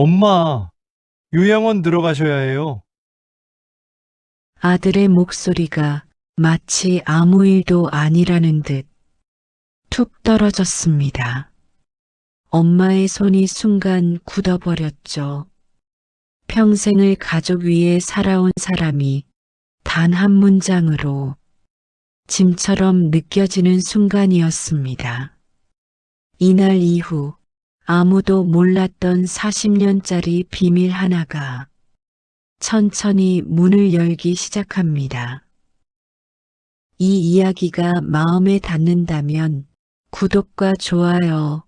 엄마, 요양원 들어가셔야 해요. 아들의 목소리가 마치 아무 일도 아니라는 듯 툭 떨어졌습니다. 엄마의 손이 순간 굳어버렸죠. 평생을 가족 위에 살아온 사람이 단 한 문장으로 짐처럼 느껴지는 순간이었습니다. 이날 이후 아무도 몰랐던 40년짜리 비밀 하나가 천천히 문을 열기 시작합니다. 이 이야기가 마음에 닿는다면 구독과 좋아요,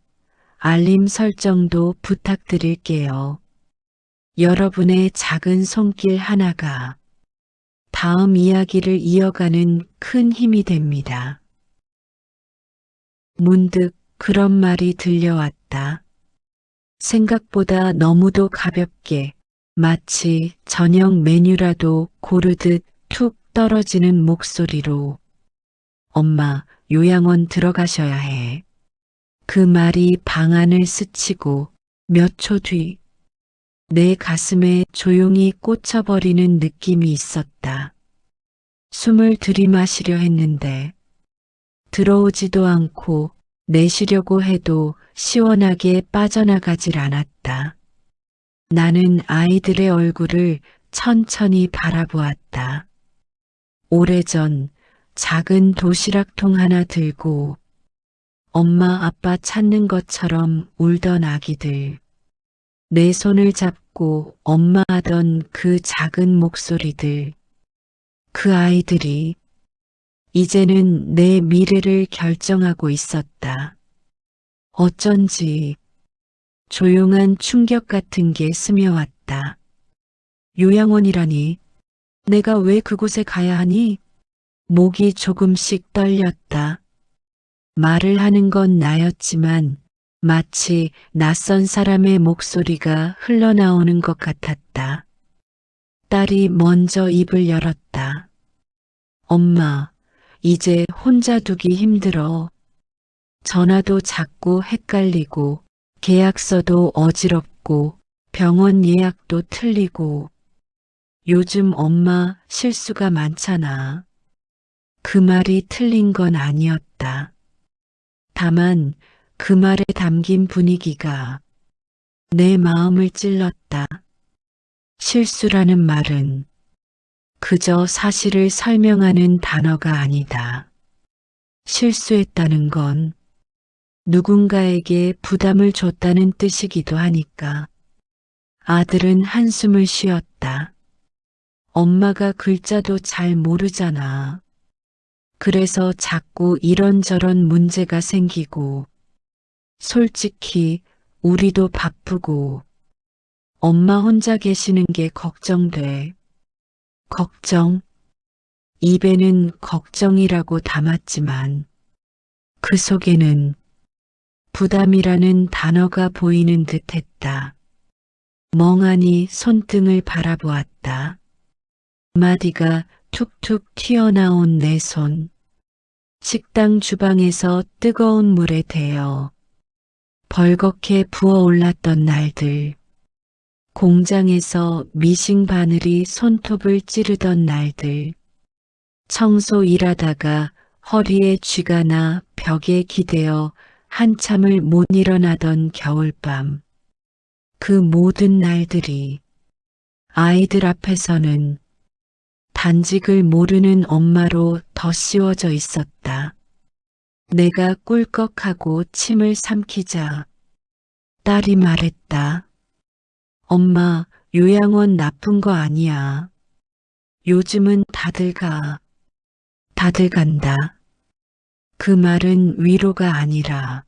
알림 설정도 부탁드릴게요. 여러분의 작은 손길 하나가 다음 이야기를 이어가는 큰 힘이 됩니다. 문득 그런 말이 들려왔다. 생각보다 너무도 가볍게 마치 저녁 메뉴라도 고르듯 툭 떨어지는 목소리로 엄마, 요양원 들어가셔야 해. 그 말이 방 안을 스치고 몇 초 뒤 내 가슴에 조용히 꽂혀버리는 느낌이 있었다. 숨을 들이마시려 했는데 들어오지도 않고 내쉬려고 해도 시원하게 빠져나가질 않았다. 나는 아이들의 얼굴을 천천히 바라보았다. 오래전 작은 도시락통 하나 들고 엄마 아빠 찾는 것처럼 울던 아기들. 내 손을 잡고 엄마 하던 그 작은 목소리들. 그 아이들이 이제는 내 미래를 결정하고 있었다. 어쩐지 조용한 충격 같은 게 스며왔다. 요양원이라니, 내가 왜 그곳에 가야 하니? 목이 조금씩 떨렸다. 말을 하는 건 나였지만 마치 낯선 사람의 목소리가 흘러나오는 것 같았다. 딸이 먼저 입을 열었다. 엄마, 이제 혼자 두기 힘들어. 전화도 자꾸 헷갈리고 계약서도 어지럽고 병원 예약도 틀리고 요즘 엄마 실수가 많잖아. 그 말이 틀린 건 아니었다. 다만 그 말에 담긴 분위기가 내 마음을 찔렀다. 실수라는 말은 그저 사실을 설명하는 단어가 아니다. 실수했다는 건 누군가에게 부담을 줬다는 뜻이기도 하니까. 아들은 한숨을 쉬었다. 엄마가 글자도 잘 모르잖아. 그래서 자꾸 이런저런 문제가 생기고, 솔직히 우리도 바쁘고, 엄마 혼자 계시는 게 걱정돼. 걱정? 입에는 걱정이라고 담았지만, 그 속에는 부담이라는 단어가 보이는 듯 했다. 멍하니 손등을 바라보았다. 마디가 툭툭 튀어나온 내 손. 식당 주방에서 뜨거운 물에 데어 벌겋게 부어올랐던 날들. 공장에서 미싱 바늘이 손톱을 찌르던 날들. 청소 일하다가 허리에 쥐가 나 벽에 기대어 한참을 못 일어나던 겨울밤. 그 모든 날들이 아이들 앞에서는 단직을 모르는 엄마로 덧씌워져 있었다. 내가 꿀꺽하고 침을 삼키자 딸이 말했다. 엄마, 요양원 나쁜 거 아니야. 요즘은 다들 가. 다들 간다. 그 말은 위로가 아니라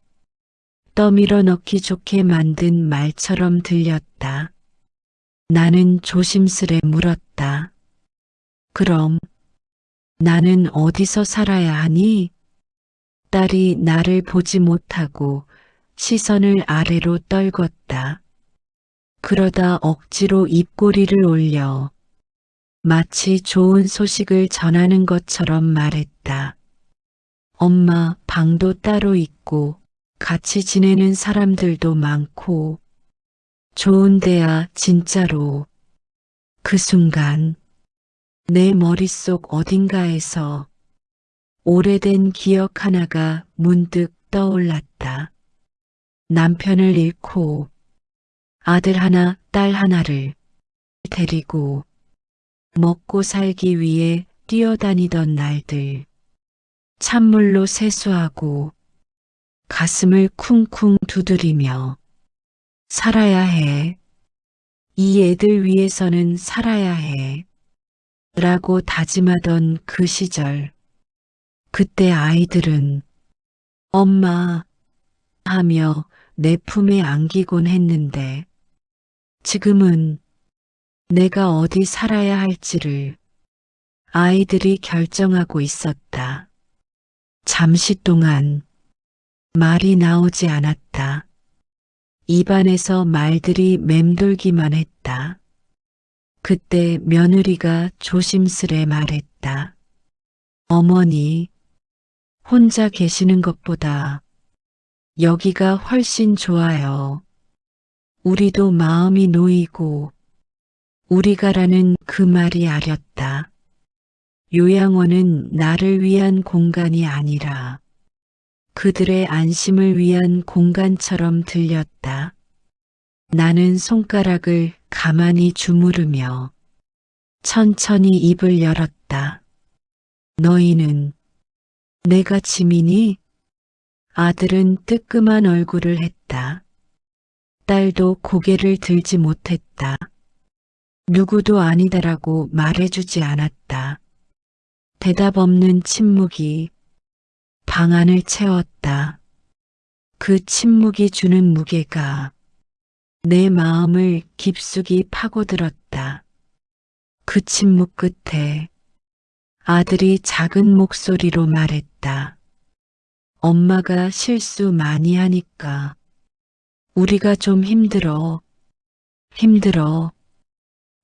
떠밀어 넣기 좋게 만든 말처럼 들렸다. 나는 조심스레 물었다. 그럼 나는 어디서 살아야 하니? 딸이 나를 보지 못하고 시선을 아래로 떨궜다. 그러다 억지로 입꼬리를 올려 마치 좋은 소식을 전하는 것처럼 말했다. 엄마 방도 따로 있고 같이 지내는 사람들도 많고 좋은데야, 진짜로. 그 순간, 내 머릿속 어딘가에서 오래된 기억 하나가 문득 떠올랐다. 남편을 잃고 아들 하나, 딸 하나를 데리고 먹고 살기 위해 뛰어다니던 날들. 찬물로 세수하고 가슴을 쿵쿵 두드리며 살아야 해. 이 애들 위해서는 살아야 해. 라고 다짐하던 그 시절. 그때 아이들은 엄마 하며 내 품에 안기곤 했는데 지금은 내가 어디 살아야 할지를 아이들이 결정하고 있었다. 잠시 동안 말이 나오지 않았다. 입안에서 말들이 맴돌기만 했다. 그때 며느리가 조심스레 말했다. 어머니, 혼자 계시는 것보다 여기가 훨씬 좋아요. 우리도 마음이 놓이고 우리가라는 그 말이 아렸다. 요양원은 나를 위한 공간이 아니라 그들의 안심을 위한 공간처럼 들렸다. 나는 손가락을 가만히 주무르며 천천히 입을 열었다. 너희는 내가 짐이니? 아들은 뜨끔한 얼굴을 했다. 딸도 고개를 들지 못했다. 누구도 아니다라고 말해주지 않았다. 대답 없는 침묵이 방 안을 채웠다. 그 침묵이 주는 무게가 내 마음을 깊숙이 파고들었다. 그 침묵 끝에 아들이 작은 목소리로 말했다. 엄마가 실수 많이 하니까 우리가 좀 힘들어.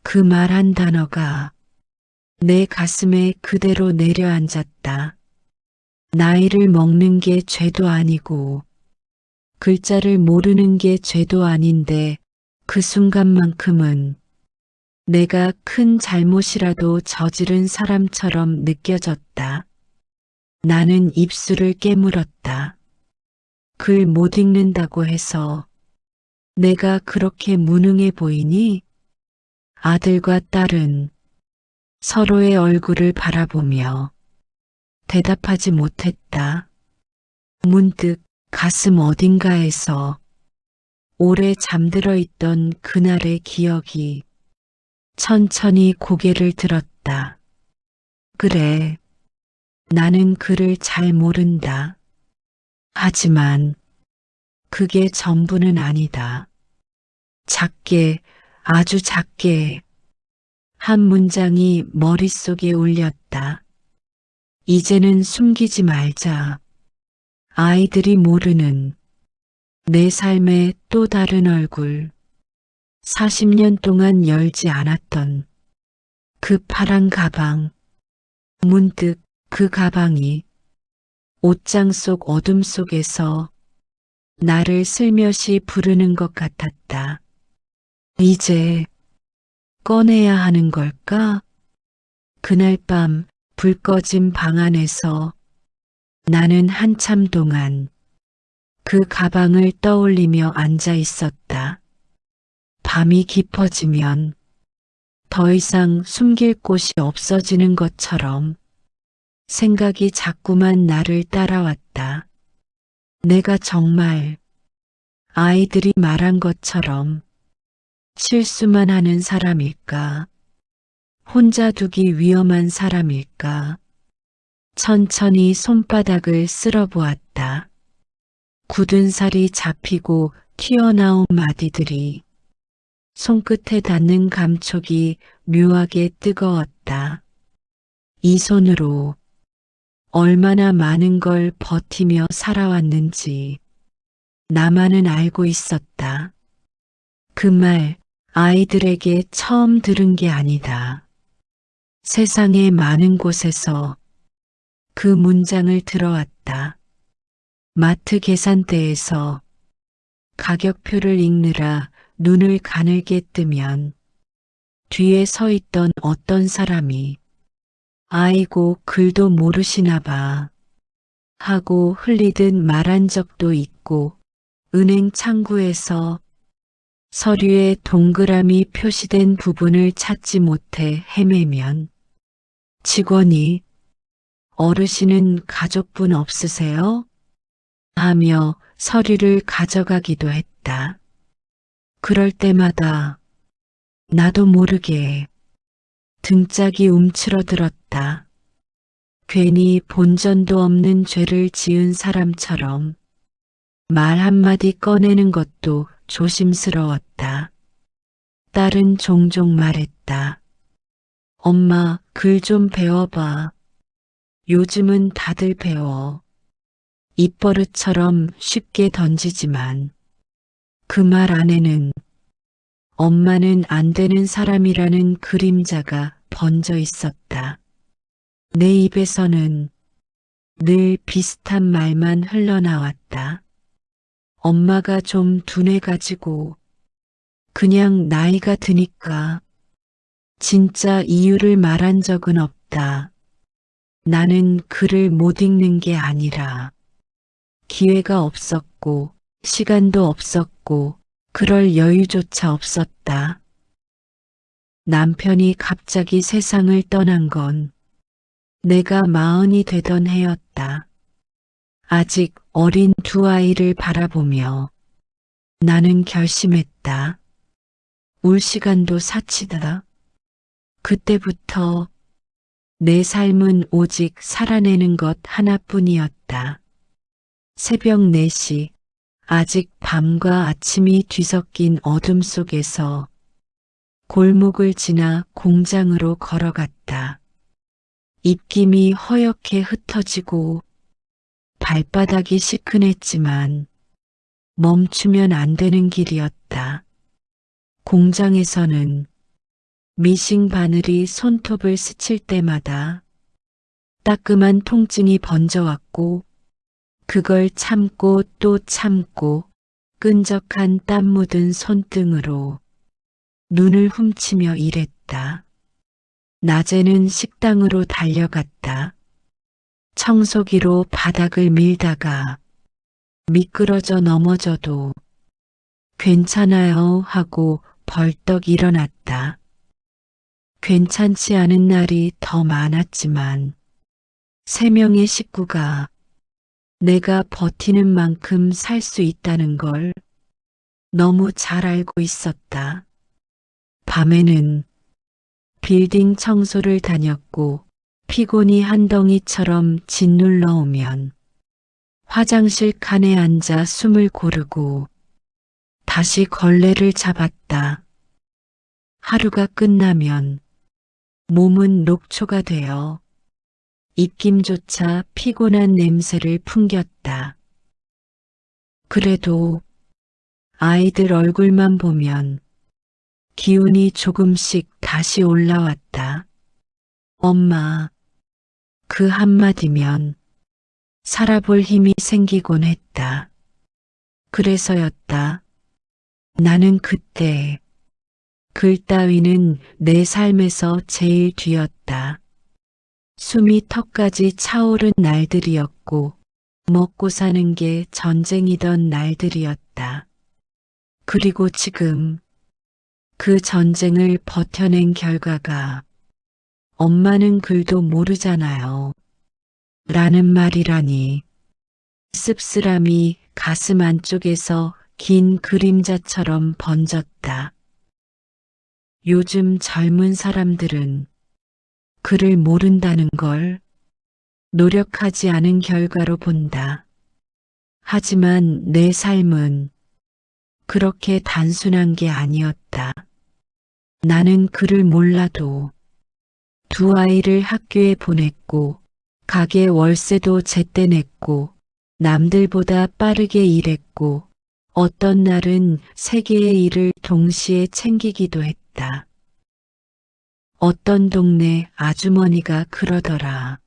그 말 한 단어가 내 가슴에 그대로 내려앉았다. 나이를 먹는 게 죄도 아니고 글자를 모르는 게 죄도 아닌데 그 순간만큼은 내가 큰 잘못이라도 저지른 사람처럼 느껴졌다. 나는 입술을 깨물었다. 글 못 읽는다고 해서 내가 그렇게 무능해 보이니? 아들과 딸은 서로의 얼굴을 바라보며 대답하지 못했다. 문득 가슴 어딘가에서 오래 잠들어 있던 그날의 기억이 천천히 고개를 들었다. 그래, 나는 그를 잘 모른다. 하지만 그게 전부는 아니다. 작게, 아주 작게 한 문장이 머릿속에 울렸다. 이제는 숨기지 말자. 아이들이 모르는 내 삶의 또 다른 얼굴. 40년 동안 열지 않았던 그 파란 가방. 문득 그 가방이 옷장 속 어둠 속에서 나를 슬며시 부르는 것 같았다. 이제 꺼내야 하는 걸까? 그날 밤 불 꺼진 방 안에서 나는 한참 동안 그 가방을 떠올리며 앉아 있었다. 밤이 깊어지면 더 이상 숨길 곳이 없어지는 것처럼 생각이 자꾸만 나를 따라왔다. 내가 정말 아이들이 말한 것처럼 실수만 하는 사람일까? 혼자 두기 위험한 사람일까? 천천히 손바닥을 쓸어보았다. 굳은 살이 잡히고 튀어나온 마디들이 손끝에 닿는 감촉이 묘하게 뜨거웠다. 이 손으로 얼마나 많은 걸 버티며 살아왔는지 나만은 알고 있었다. 그 말 아이들에게 처음 들은 게 아니다. 세상의 많은 곳에서 그 문장을 들어왔다. 마트 계산대에서 가격표를 읽느라 눈을 가늘게 뜨면 뒤에 서 있던 어떤 사람이 아이고 글도 모르시나 봐 하고 흘리듯 말한 적도 있고 은행 창구에서 서류에 동그라미 표시된 부분을 찾지 못해 헤매면 직원이 어르신은 가족분 없으세요? 하며 서류를 가져가기도 했다. 그럴 때마다 나도 모르게 등짝이 움츠러들었다. 괜히 본전도 없는 죄를 지은 사람처럼 말 한마디 꺼내는 것도 조심스러웠다. 딸은 종종 말했다. 엄마, 글 좀 배워봐. 요즘은 다들 배워. 입버릇처럼 쉽게 던지지만 그 말 안에는 엄마는 안 되는 사람이라는 그림자가 번져 있었다. 내 입에서는 늘 비슷한 말만 흘러나왔다. 엄마가 좀 둔해가지고 그냥 나이가 드니까 진짜 이유를 말한 적은 없다. 나는 글을 못 읽는 게 아니라 기회가 없었고 시간도 없었고 그럴 여유조차 없었다. 남편이 갑자기 세상을 떠난 건 내가 40이 되던 해였다. 아직 어린 두 아이를 바라보며 나는 결심했다. 울 시간도 사치다. 그때부터 내 삶은 오직 살아내는 것 하나뿐이었다. 새벽 4시, 아직 밤과 아침이 뒤섞인 어둠 속에서 골목을 지나 공장으로 걸어갔다. 입김이 허옇게 흩어지고 발바닥이 시큰했지만 멈추면 안 되는 길이었다. 공장에서는 미싱 바늘이 손톱을 스칠 때마다 따끔한 통증이 번져왔고 그걸 참고 또 참고 끈적한 땀 묻은 손등으로 눈을 훔치며 일했다. 낮에는 식당으로 달려갔다. 청소기로 바닥을 밀다가 미끄러져 넘어져도 괜찮아요 하고 벌떡 일어났다. 괜찮지 않은 날이 더 많았지만 3명의 식구가 내가 버티는 만큼 살 수 있다는 걸 너무 잘 알고 있었다. 밤에는 빌딩 청소를 다녔고 피곤이 한 덩이처럼 짓눌러 오면 화장실 칸에 앉아 숨을 고르고 다시 걸레를 잡았다. 하루가 끝나면 몸은 녹초가 되어 입김조차 피곤한 냄새를 풍겼다. 그래도 아이들 얼굴만 보면 기운이 조금씩 다시 올라왔다. 엄마, 그 한마디면 살아볼 힘이 생기곤 했다. 그래서였다. 나는 그때 글 따위는 내 삶에서 제일 뒤였다. 숨이 턱까지 차오른 날들이었고 먹고 사는 게 전쟁이던 날들이었다. 그리고 지금 그 전쟁을 버텨낸 결과가 엄마는 글도 모르잖아요. 라는 말이라니 씁쓸함이 가슴 안쪽에서 긴 그림자처럼 번졌다. 요즘 젊은 사람들은 글을 모른다는 걸 노력하지 않은 결과로 본다. 하지만 내 삶은 그렇게 단순한 게 아니었다. 나는 글을 몰라도 두 아이를 학교에 보냈고 가게 월세도 제때 냈고 남들보다 빠르게 일했고 어떤 날은 3개의 일을 동시에 챙기기도 했다. 어떤 동네 아주머니가 그러더라.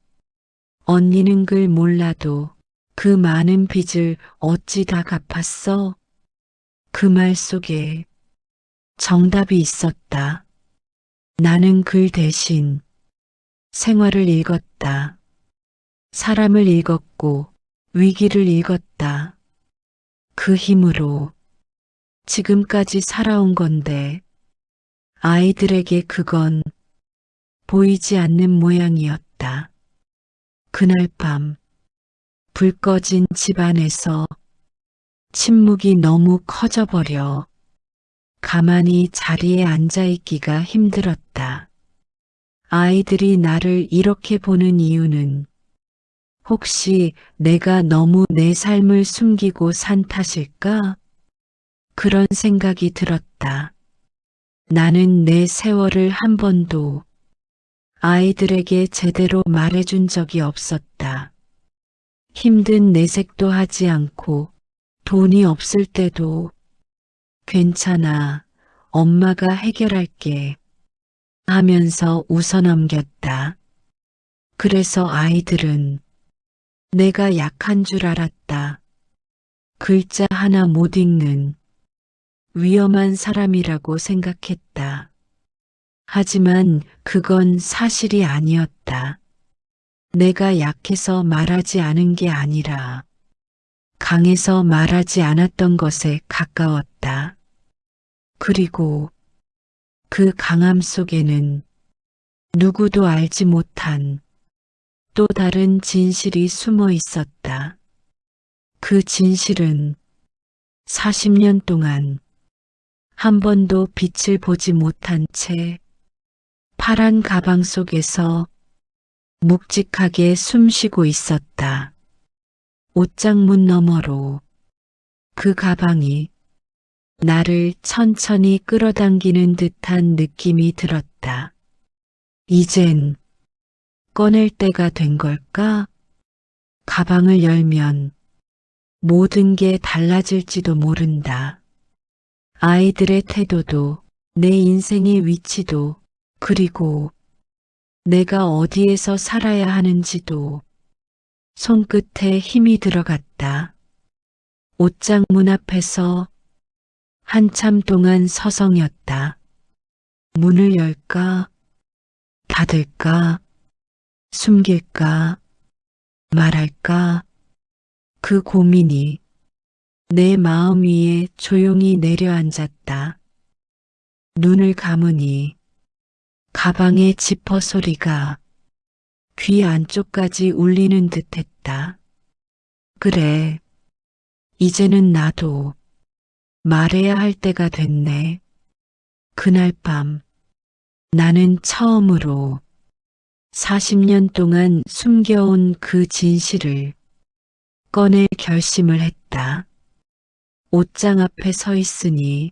언니는 글 몰라도 그 많은 빚을 어찌 다 갚았어? 그 말 속에 정답이 있었다. 나는 글 대신 생활을 읽었다. 사람을 읽었고 위기를 읽었다. 그 힘으로 지금까지 살아온 건데 아이들에게 그건 보이지 않는 모양이었다. 그날 밤 불 꺼진 집 안에서 침묵이 너무 커져버려 가만히 자리에 앉아있기가 힘들었다. 아이들이 나를 이렇게 보는 이유는 혹시 내가 너무 내 삶을 숨기고 산 탓일까? 그런 생각이 들었다. 나는 내 세월을 한 번도 아이들에게 제대로 말해준 적이 없었다. 힘든 내색도 하지 않고 돈이 없을 때도 괜찮아, 엄마가 해결할게 하면서 웃어넘겼다. 그래서 아이들은 내가 약한 줄 알았다. 글자 하나 못 읽는 위험한 사람이라고 생각했다. 하지만 그건 사실이 아니었다. 내가 약해서 말하지 않은 게 아니라 강해서 말하지 않았던 것에 가까웠다. 그리고 그 강함 속에는 누구도 알지 못한 또 다른 진실이 숨어 있었다. 그 진실은 40년 동안 한 번도 빛을 보지 못한 채 파란 가방 속에서 묵직하게 숨쉬고 있었다. 옷장문 너머로 그 가방이 나를 천천히 끌어당기는 듯한 느낌이 들었다. 이젠 꺼낼 때가 된 걸까? 가방을 열면 모든 게 달라질지도 모른다. 아이들의 태도도 내 인생의 위치도 그리고 내가 어디에서 살아야 하는지도 손끝에 힘이 들어갔다. 옷장 문 앞에서 한참 동안 서성였다. 문을 열까? 닫을까? 숨길까? 말할까? 그 고민이 내 마음 위에 조용히 내려앉았다. 눈을 감으니 가방의 지퍼 소리가 귀 안쪽까지 울리는 듯했다. 그래, 이제는 나도 말해야 할 때가 됐네. 그날 밤 나는 처음으로 40년 동안 숨겨온 그 진실을 꺼낼 결심을 했다. 옷장 앞에 서 있으니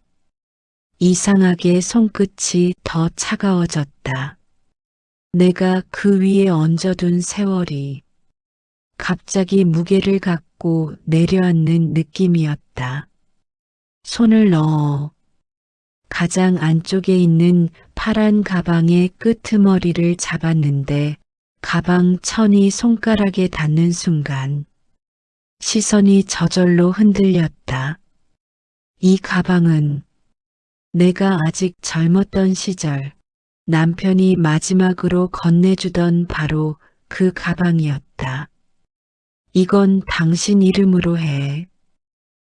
이상하게 손끝이 더 차가워졌다. 내가 그 위에 얹어둔 세월이 갑자기 무게를 갖고 내려앉는 느낌이었다. 손을 넣어 가장 안쪽에 있는 파란 가방의 끄트머리를 잡았는데 가방 천이 손가락에 닿는 순간 시선이 저절로 흔들렸다. 이 가방은 내가 아직 젊었던 시절 남편이 마지막으로 건네주던 바로 그 가방이었다. 이건 당신 이름으로 해.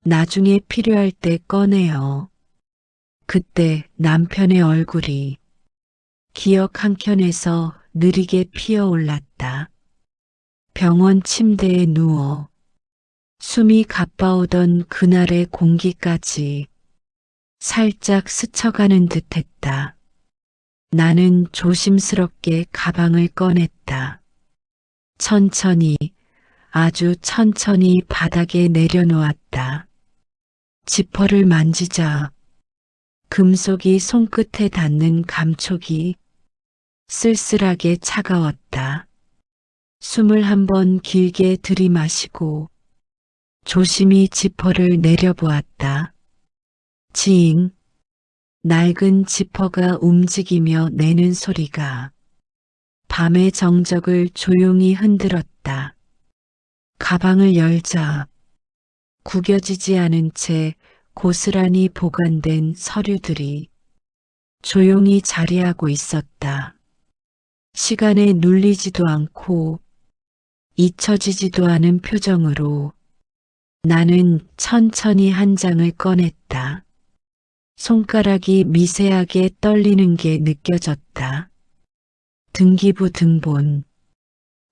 나중에 필요할 때 꺼내요. 그때 남편의 얼굴이 기억 한켠에서 느리게 피어올랐다. 병원 침대에 누워 숨이 가빠오던 그날의 공기까지 살짝 스쳐가는 듯했다. 나는 조심스럽게 가방을 꺼냈다. 천천히, 아주 천천히 바닥에 내려놓았다. 지퍼를 만지자 금속이 손끝에 닿는 감촉이 쓸쓸하게 차가웠다. 숨을 한번 길게 들이마시고 조심히 지퍼를 내려보았다. 지잉, 낡은 지퍼가 움직이며 내는 소리가 밤의 정적을 조용히 흔들었다. 가방을 열자 구겨지지 않은 채 고스란히 보관된 서류들이 조용히 자리하고 있었다. 시간에 눌리지도 않고 잊혀지지도 않은 표정으로 나는 천천히 한 장을 꺼냈다. 손가락이 미세하게 떨리는 게 느껴졌다. 등기부 등본.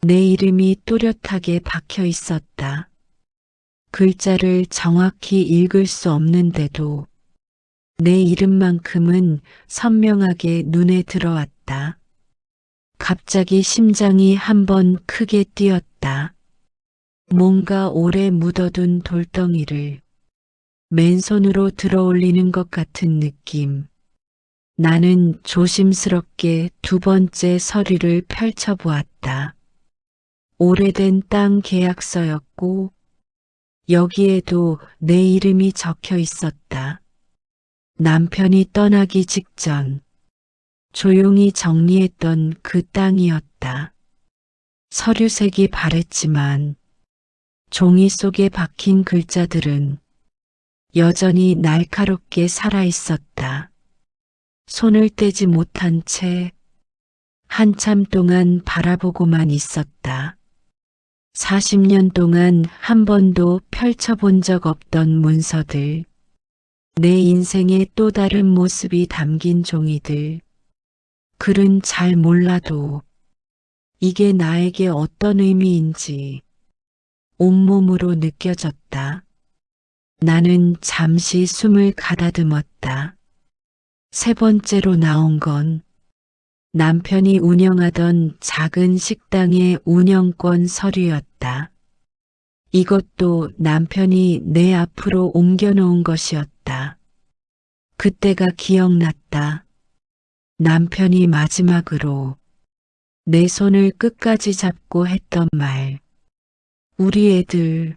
내 이름이 또렷하게 박혀 있었다. 글자를 정확히 읽을 수 없는데도 내 이름만큼은 선명하게 눈에 들어왔다. 갑자기 심장이 한번 크게 뛰었다. 뭔가 오래 묻어둔 돌덩이를 맨손으로 들어올리는 것 같은 느낌. 나는 조심스럽게 두 번째 서류를 펼쳐보았다. 오래된 땅 계약서였고 여기에도 내 이름이 적혀 있었다. 남편이 떠나기 직전 조용히 정리했던 그 땅이었다. 서류색이 바랬지만 종이 속에 박힌 글자들은 여전히 날카롭게 살아있었다. 손을 떼지 못한 채 한참 동안 바라보고만 있었다. 40년 동안 한 번도 펼쳐본 적 없던 문서들, 내 인생의 또 다른 모습이 담긴 종이들. 글은 잘 몰라도 이게 나에게 어떤 의미인지 온몸으로 느껴졌다. 나는 잠시 숨을 가다듬었다. 세 번째로 나온 건 남편이 운영하던 작은 식당의 운영권 서류였다. 이것도 남편이 내 앞으로 옮겨놓은 것이었다. 그때가 기억났다. 남편이 마지막으로 내 손을 끝까지 잡고 했던 말. 우리 애들,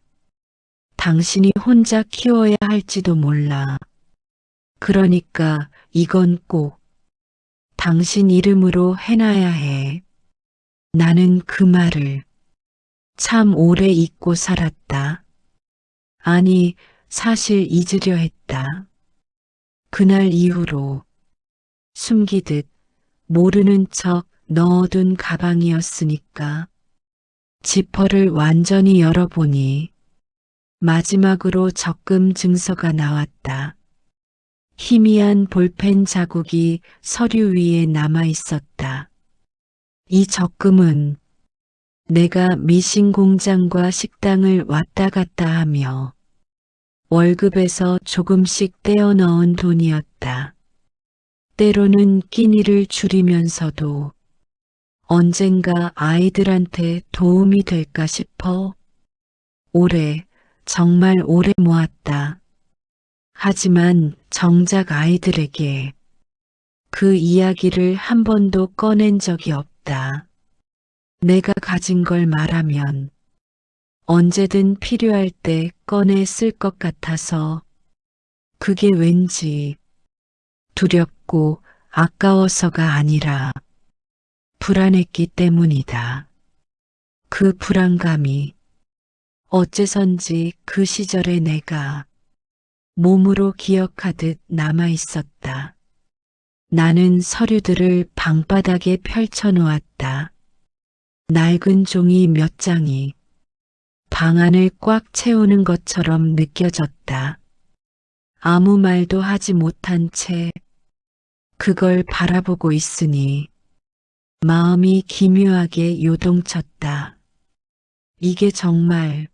당신이 혼자 키워야 할지도 몰라. 그러니까 이건 꼭 당신 이름으로 해놔야 해. 나는 그 말을 참 오래 잊고 살았다. 아니, 사실 잊으려 했다. 그날 이후로 숨기듯 모르는 척 넣어둔 가방이었으니까. 지퍼를 완전히 열어보니 마지막으로 적금 증서가 나왔다. 희미한 볼펜 자국이 서류 위에 남아 있었다. 이 적금은 내가 미신 공장과 식당을 왔다 갔다 하며 월급에서 조금씩 떼어 넣은 돈이었다. 때로는 끼니를 줄이면서도 언젠가 아이들한테 도움이 될까 싶어 오래, 정말 오래 모았다. 하지만 정작 아이들에게 그 이야기를 한 번도 꺼낸 적이 없다. 내가 가진 걸 말하면 언제든 필요할 때 꺼내 쓸 것 같아서 그게 왠지 두렵고 아까워서가 아니라 불안했기 때문이다. 그 불안감이 어째선지 그 시절의 내가 몸으로 기억하듯 남아 있었다. 나는 서류들을 방바닥에 펼쳐 놓았다. 낡은 종이 몇 장이 방 안을 꽉 채우는 것처럼 느껴졌다. 아무 말도 하지 못한 채 그걸 바라보고 있으니 마음이 기묘하게 요동쳤다. 이게 정말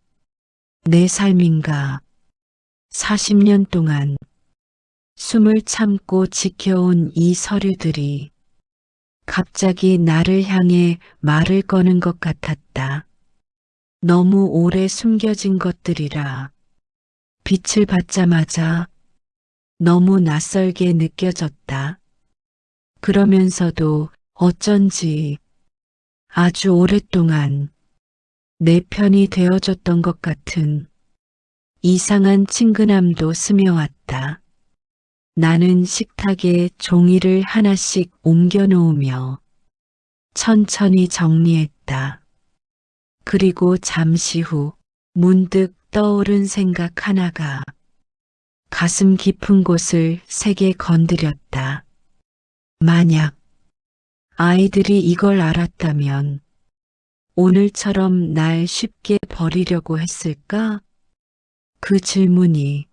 내 삶인가? 40년 동안 숨을 참고 지켜온 이 서류들이 갑자기 나를 향해 말을 거는 것 같았다. 너무 오래 숨겨진 것들이라 빛을 받자마자 너무 낯설게 느껴졌다. 그러면서도 어쩐지 아주 오랫동안 내 편이 되어줬던 것 같은 이상한 친근함도 스며왔다. 나는 식탁에 종이를 하나씩 옮겨 놓으며 천천히 정리했다. 그리고 잠시 후 문득 떠오른 생각 하나가 가슴 깊은 곳을 세게 건드렸다. 만약 아이들이 이걸 알았다면 오늘처럼 날 쉽게 버리려고 했을까? 그 질문이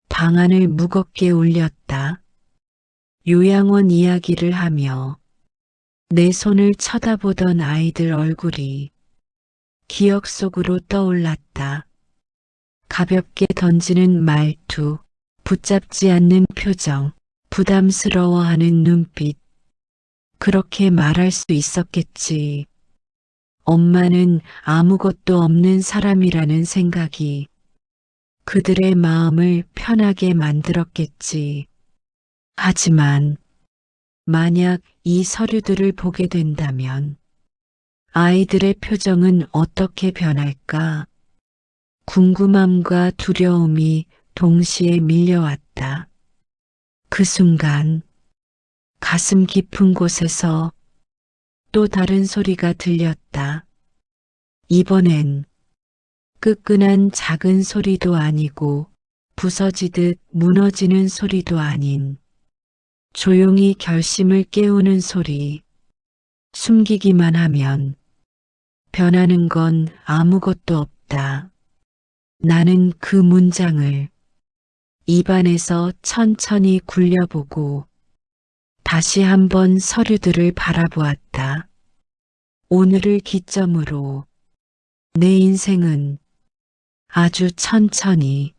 방안을 무겁게 울렸다. 요양원 이야기를 하며 내 손을 쳐다보던 아이들 얼굴이 기억 속으로 떠올랐다. 가볍게 던지는 말투, 붙잡지 않는 표정, 부담스러워하는 눈빛. 그렇게 말할 수 있었겠지. 엄마는 아무것도 없는 사람이라는 생각이 그들의 마음을 편하게 만들었겠지. 하지만 만약 이 서류들을 보게 된다면 아이들의 표정은 어떻게 변할까? 궁금함과 두려움이 동시에 밀려왔다. 그 순간 가슴 깊은 곳에서 또 다른 소리가 들렸다. 이번엔 끄끈한 작은 소리도 아니고 부서지듯 무너지는 소리도 아닌 조용히 결심을 깨우는 소리. 숨기기만 하면 변하는 건 아무것도 없다. 나는 그 문장을 입안에서 천천히 굴려보고 다시 한번 서류들을 바라보았다. 오늘을 기점으로 내 인생은 아주 천천히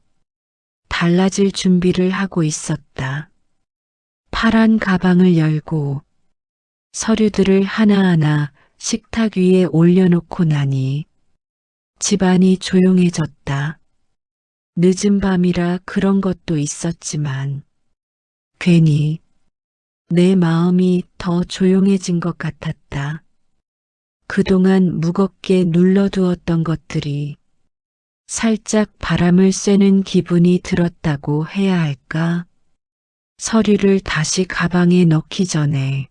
달라질 준비를 하고 있었다. 파란 가방을 열고 서류들을 하나하나 식탁 위에 올려놓고 나니 집안이 조용해졌다. 늦은 밤이라 그런 것도 있었지만 괜히 내 마음이 더 조용해진 것 같았다. 그동안 무겁게 눌러두었던 것들이 살짝 바람을 쐬는 기분이 들었다고 해야 할까? 서류를 다시 가방에 넣기 전에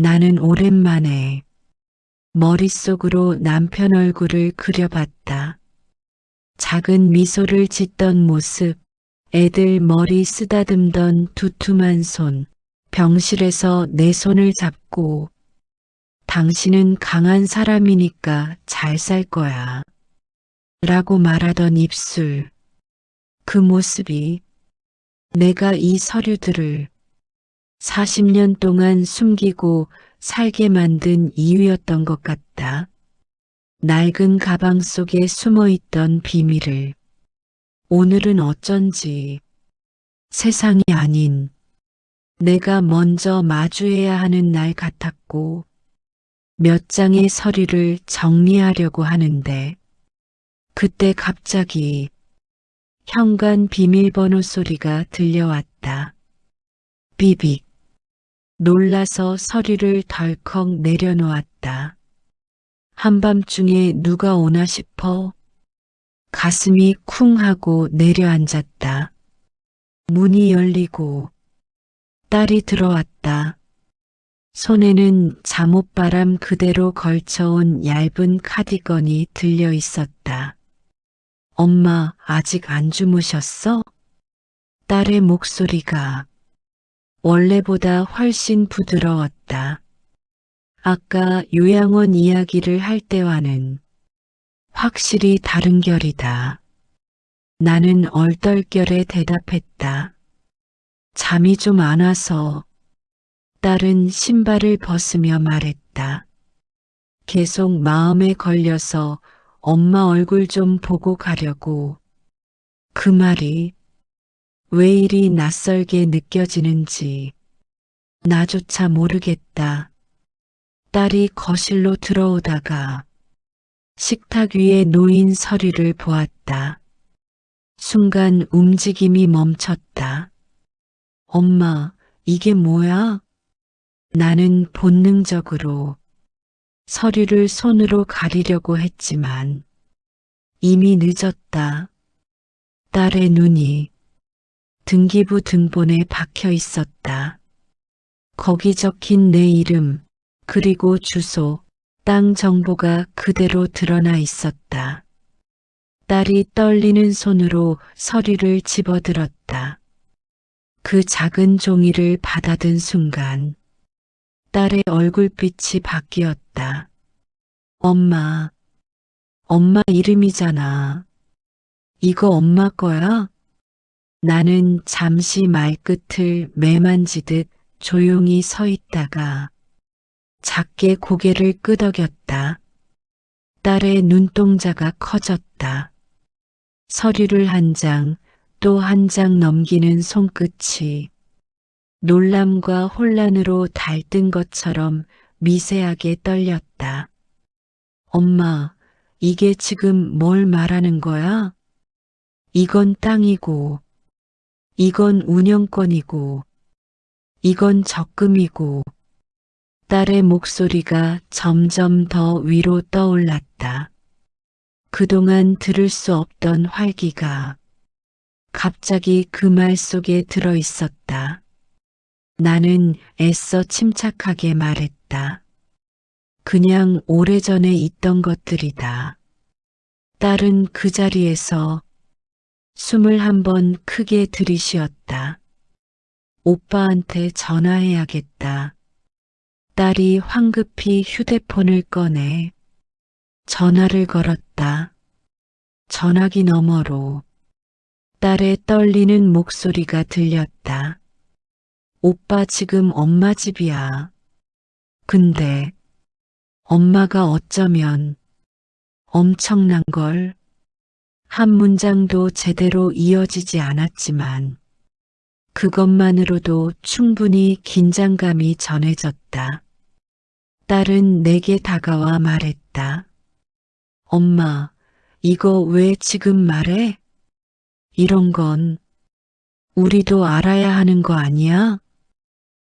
나는 오랜만에 머릿속으로 남편 얼굴을 그려봤다. 작은 미소를 짓던 모습, 애들 머리 쓰다듬던 두툼한 손, 병실에서 내 손을 잡고 당신은 강한 사람이니까 잘 살 거야 라고 말하던 입술. 그 모습이 내가 이 서류들을 40년 동안 숨기고 살게 만든 이유였던 것 같다. 낡은 가방 속에 숨어있던 비밀을 오늘은 어쩐지 세상이 아닌 내가 먼저 마주해야 하는 날 같았고 몇 장의 서류를 정리하려고 하는데 그때 갑자기 현관 비밀번호 소리가 들려왔다. 비빅. 놀라서 서류를 덜컥 내려놓았다. 한밤중에 누가 오나 싶어 가슴이 쿵 하고 내려앉았다. 문이 열리고 딸이 들어왔다. 손에는 잠옷바람 그대로 걸쳐온 얇은 카디건이 들려 있었다. 엄마 아직 안 주무셨어? 딸의 목소리가 원래보다 훨씬 부드러웠다. 아까 요양원 이야기를 할 때와는 확실히 다른 결이다. 나는 얼떨결에 대답했다. 잠이 좀 안 와서. 딸은 신발을 벗으며 말했다. 계속 마음에 걸려서 엄마 얼굴 좀 보고 가려고. 그 말이 왜 이리 낯설게 느껴지는지 나조차 모르겠다. 딸이 거실로 들어오다가 식탁 위에 놓인 서류를 보았다. 순간 움직임이 멈췄다. 엄마, 이게 뭐야? 나는 본능적으로 서류를 손으로 가리려고 했지만 이미 늦었다. 딸의 눈이 등기부 등본에 박혀 있었다. 거기 적힌 내 이름, 그리고 주소, 땅 정보가 그대로 드러나 있었다. 딸이 떨리는 손으로 서류를 집어들었다. 그 작은 종이를 받아든 순간 딸의 얼굴빛이 바뀌었다. 엄마, 엄마 이름이잖아. 이거 엄마 거야? 나는 잠시 말끝을 매만지듯 조용히 서 있다가 작게 고개를 끄덕였다. 딸의 눈동자가 커졌다. 서류를 한 장, 또 한 장 넘기는 손끝이 놀람과 혼란으로 달뜬 것처럼 미세하게 떨렸다. 엄마, 이게 지금 뭘 말하는 거야? 이건 땅이고, 이건 운영권이고, 이건 적금이고, 딸의 목소리가 점점 더 위로 떠올랐다. 그동안 들을 수 없던 활기가 갑자기 그 말 속에 들어 있었다. 나는 애써 침착하게 말했다. 그냥 오래전에 있던 것들이다. 딸은 그 자리에서 숨을 한 번 크게 들이쉬었다. 오빠한테 전화해야겠다. 딸이 황급히 휴대폰을 꺼내 전화를 걸었다. 전화기 너머로 딸의 떨리는 목소리가 들렸다. 오빠 지금 엄마 집이야. 근데 엄마가 어쩌면 엄청난 걸. 한 문장도 제대로 이어지지 않았지만 그것만으로도 충분히 긴장감이 전해졌다. 딸은 내게 다가와 말했다. 엄마, 이거 왜 지금 말해? 이런 건 우리도 알아야 하는 거 아니야?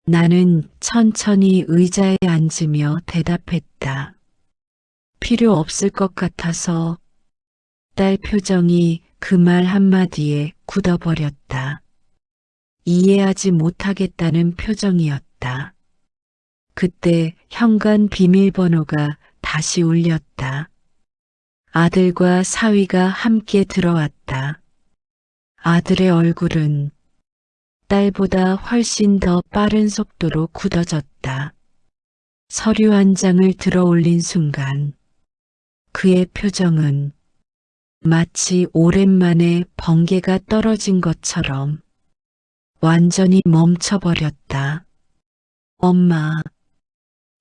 나는 천천히 의자에 앉으며 대답했다. 필요 없을 것 같아서. 딸 표정이 그 말 한마디에 굳어버렸다. 이해하지 못하겠다는 표정이었다. 그때 현관 비밀번호가 다시 울렸다. 아들과 사위가 함께 들어왔다. 아들의 얼굴은 딸보다 훨씬 더 빠른 속도로 굳어졌다. 서류 한 장을 들어 올린 순간 그의 표정은 마치 오랜만에 번개가 떨어진 것처럼 완전히 멈춰버렸다. 엄마,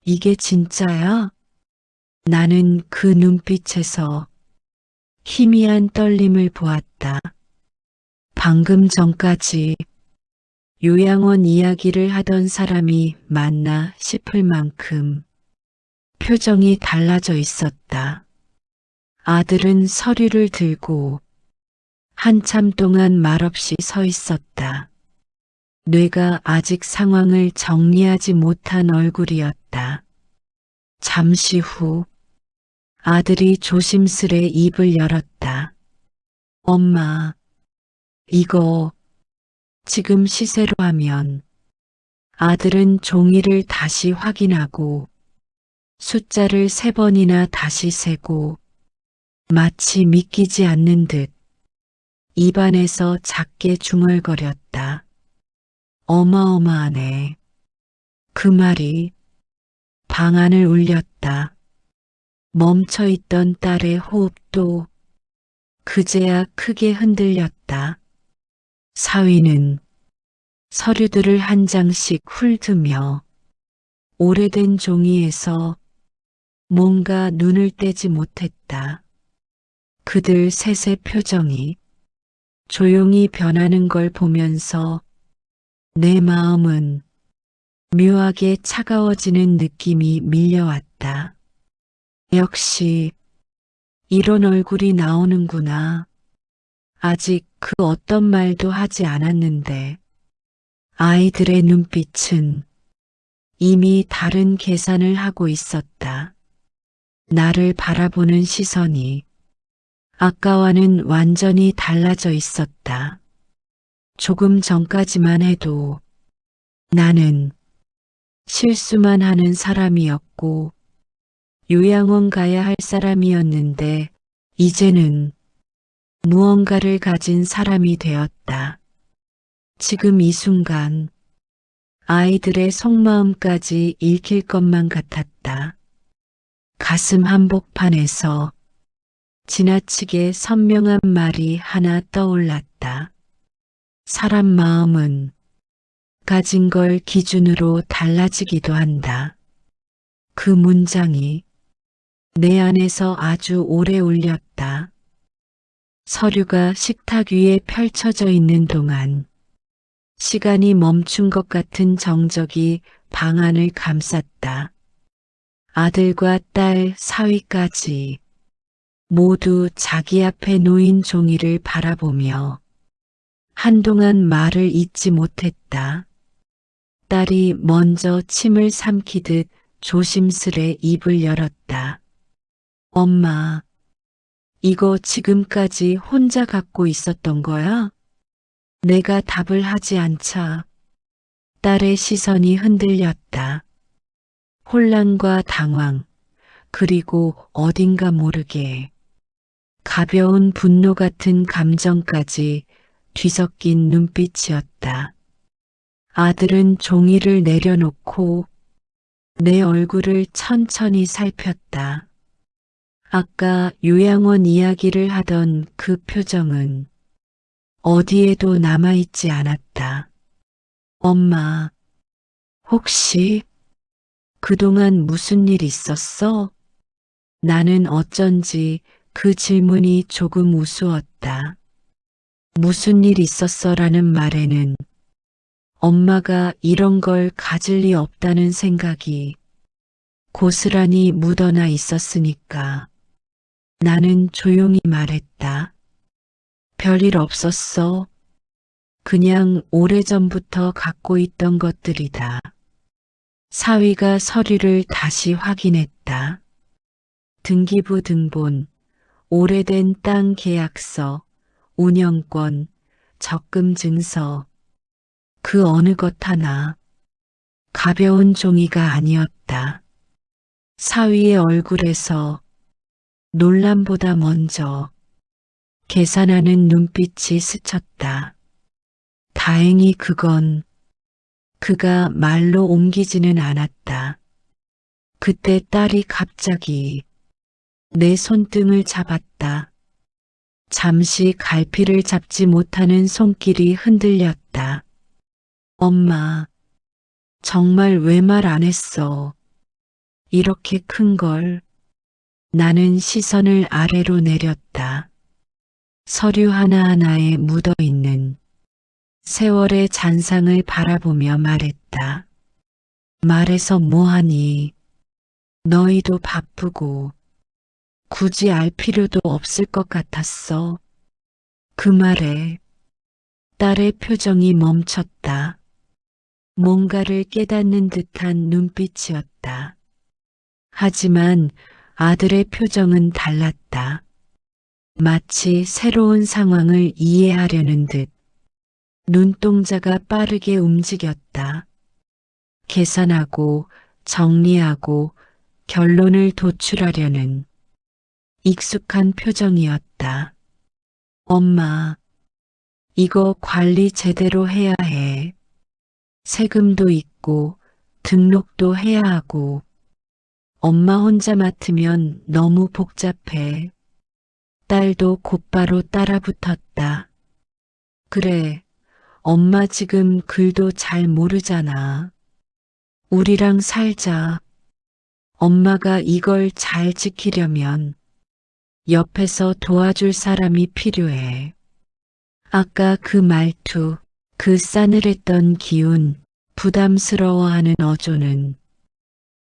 이게 진짜야? 나는 그 눈빛에서 희미한 떨림을 보았다. 방금 전까지 요양원 이야기를 하던 사람이 맞나 싶을 만큼 표정이 달라져 있었다. 아들은 서류를 들고 한참 동안 말없이 서 있었다. 뇌가 아직 상황을 정리하지 못한 얼굴이었다. 잠시 후 아들이 조심스레 입을 열었다. 엄마, 이거 지금 시세로 하면. 아들은 종이를 다시 확인하고 숫자를 3번이나 다시 세고 마치 믿기지 않는 듯 입안에서 작게 중얼거렸다. 어마어마하네. 그 말이 방안을 울렸다. 멈춰있던 딸의 호흡도 그제야 크게 흔들렸다. 사위는 서류들을 한 장씩 훑으며 오래된 종이에서 뭔가 눈을 떼지 못했다. 그들 셋의 표정이 조용히 변하는 걸 보면서 내 마음은 묘하게 차가워지는 느낌이 밀려왔다. 역시 이런 얼굴이 나오는구나. 아직 그 어떤 말도 하지 않았는데 아이들의 눈빛은 이미 다른 계산을 하고 있었다. 나를 바라보는 시선이 아까와는 완전히 달라져 있었다. 조금 전까지만 해도 나는 실수만 하는 사람이었고 요양원 가야 할 사람이었는데 이제는 무언가를 가진 사람이 되었다. 지금 이 순간 아이들의 속마음까지 읽힐 것만 같았다. 가슴 한복판에서 지나치게 선명한 말이 하나 떠올랐다. 사람 마음은 가진 걸 기준으로 달라지기도 한다. 그 문장이 내 안에서 아주 오래 울렸다. 서류가 식탁 위에 펼쳐져 있는 동안 시간이 멈춘 것 같은 정적이 방 안을 감쌌다. 아들과 딸, 사위까지 모두 자기 앞에 놓인 종이를 바라보며 한동안 말을 잇지 못했다. 딸이 먼저 침을 삼키듯 조심스레 입을 열었다. 엄마, 이거 지금까지 혼자 갖고 있었던 거야? 내가 답을 하지 않자 딸의 시선이 흔들렸다. 혼란과 당황, 그리고 어딘가 모르게 가벼운 분노 같은 감정까지 뒤섞인 눈빛이었다. 아들은 종이를 내려놓고 내 얼굴을 천천히 살폈다. 아까 요양원 이야기를 하던 그 표정은 어디에도 남아있지 않았다. 엄마, 혹시 그동안 무슨 일 있었어? 나는 어쩐지 그 질문이 조금 우스웠다. 무슨 일 있었어라는 말에는 엄마가 이런 걸 가질 리 없다는 생각이 고스란히 묻어나 있었으니까 나는 조용히 말했다. 별일 없었어. 그냥 오래전부터 갖고 있던 것들이다. 사위가 서류를 다시 확인했다. 등기부 등본, 오래된 땅 계약서, 운영권, 적금 증서, 그 어느 것 하나 가벼운 종이가 아니었다. 사위의 얼굴에서 놀람보다 먼저 계산하는 눈빛이 스쳤다. 다행히 그건 그가 말로 옮기지는 않았다. 그때 딸이 갑자기 내 손등을 잡았다. 잠시 갈피를 잡지 못하는 손길이 흔들렸다. 엄마, 정말 왜 말 안 했어? 이렇게 큰 걸. 나는 시선을 아래로 내렸다. 서류 하나하나에 묻어있는 세월의 잔상을 바라보며 말했다. 말해서 뭐하니? 너희도 바쁘고 굳이 알 필요도 없을 것 같았어. 그 말에 딸의 표정이 멈췄다. 뭔가를 깨닫는 듯한 눈빛이었다. 하지만 아들의 표정은 달랐다. 마치 새로운 상황을 이해하려는 듯 눈동자가 빠르게 움직였다. 계산하고 정리하고 결론을 도출하려는 익숙한 표정이었다. 엄마, 이거 관리 제대로 해야 해. 세금도 있고 등록도 해야 하고 엄마 혼자 맡으면 너무 복잡해. 딸도 곧바로 따라붙었다. 그래, 엄마 지금 글도 잘 모르잖아. 우리랑 살자. 엄마가 이걸 잘 지키려면 옆에서 도와줄 사람이 필요해. 아까 그 말투, 그 싸늘했던 기운, 부담스러워하는 어조는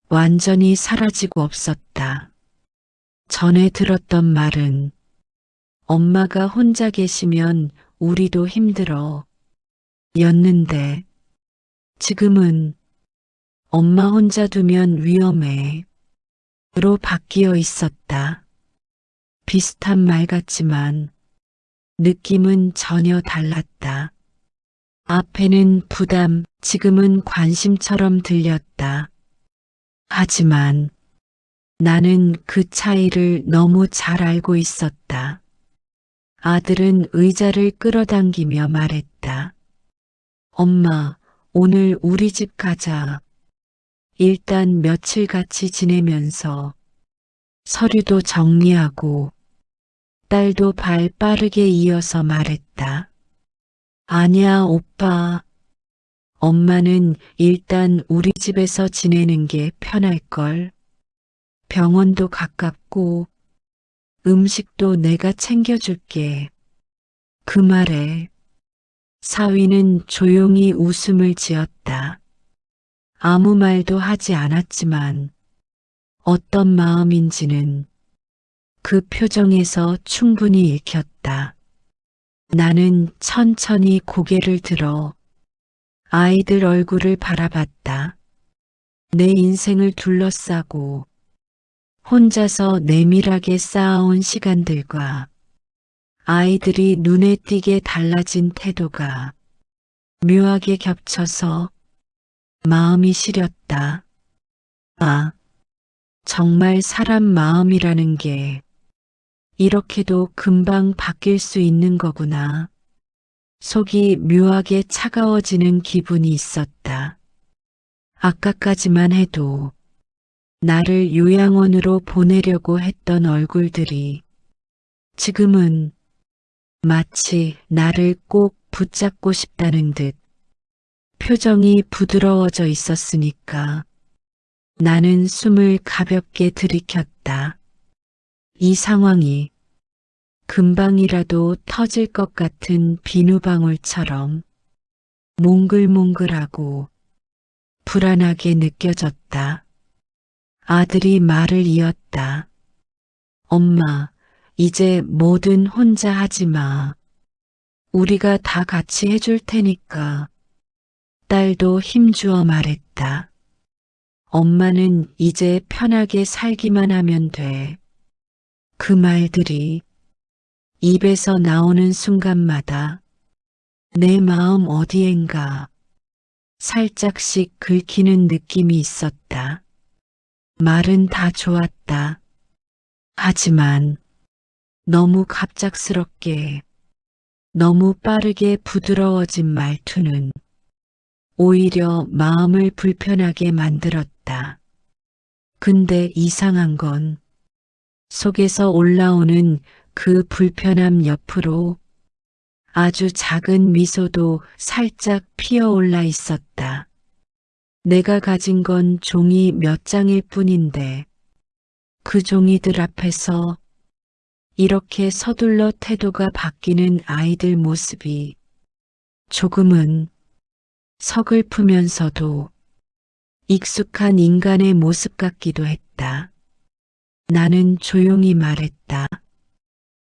완전히 사라지고 없었다. 전에 들었던 말은 엄마가 혼자 계시면 우리도 힘들어 였는데 지금은 엄마 혼자 두면 위험해 로 바뀌어 있었다. 비슷한 말 같지만 느낌은 전혀 달랐다. 앞에는 부담, 지금은 관심처럼 들렸다. 하지만 나는 그 차이를 너무 잘 알고 있었다. 아들은 의자를 끌어당기며 말했다. 엄마, 오늘 우리 집 가자. 일단 며칠 같이 지내면서 서류도 정리하고 딸도 발 빠르게 이어서 말했다. 아니야, 오빠. 엄마는 일단 우리 집에서 지내는 게 편할걸. 병원도 가깝고 음식도 내가 챙겨줄게. 그 말에 사위는 조용히 웃음을 지었다. 아무 말도 하지 않았지만 어떤 마음인지는 그 표정에서 충분히 읽혔다. 나는 천천히 고개를 들어 아이들 얼굴을 바라봤다. 내 인생을 둘러싸고 혼자서 내밀하게 쌓아온 시간들과 아이들이 눈에 띄게 달라진 태도가 묘하게 겹쳐서 마음이 시렸다. 아, 정말 사람 마음이라는 게 이렇게도 금방 바뀔 수 있는 거구나. 속이 묘하게 차가워지는 기분이 있었다. 아까까지만 해도 나를 요양원으로 보내려고 했던 얼굴들이 지금은 마치 나를 꼭 붙잡고 싶다는 듯 표정이 부드러워져 있었으니까 나는 숨을 가볍게 들이켰다. 이 상황이 금방이라도 터질 것 같은 비누방울처럼 몽글몽글하고 불안하게 느껴졌다. 아들이 말을 이었다. 엄마, 이제 뭐든 혼자 하지 마. 우리가 다 같이 해줄 테니까. 딸도 힘주어 말했다. 엄마는 이제 편하게 살기만 하면 돼. 그 말들이 입에서 나오는 순간마다 내 마음 어디엔가 살짝씩 긁히는 느낌이 있었다. 말은 다 좋았다. 하지만 너무 갑작스럽게, 너무 빠르게 부드러워진 말투는 오히려 마음을 불편하게 만들었다. 근데 이상한 건 속에서 올라오는 그 불편함 옆으로 아주 작은 미소도 살짝 피어올라 있었다. 내가 가진 건 종이 몇 장일 뿐인데 그 종이들 앞에서 이렇게 서둘러 태도가 바뀌는 아이들 모습이 조금은 서글프면서도 익숙한 인간의 모습 같기도 했다. 나는 조용히 말했다.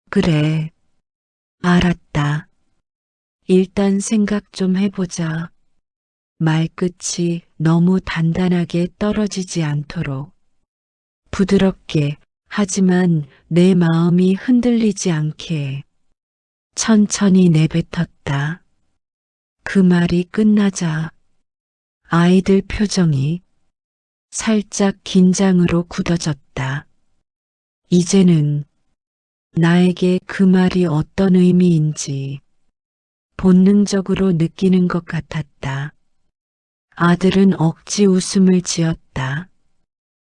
그래, 알았다. 일단 생각 좀 해보자. 말끝이 너무 단단하게 떨어지지 않도록 부드럽게 하지만 내 마음이 흔들리지 않게 천천히 내뱉었다. 그 말이 끝나자 아이들 표정이 살짝 긴장으로 굳어졌다. 이제는 나에게 그 말이 어떤 의미인지 본능적으로 느끼는 것 같았다. 아들은 억지 웃음을 지었다.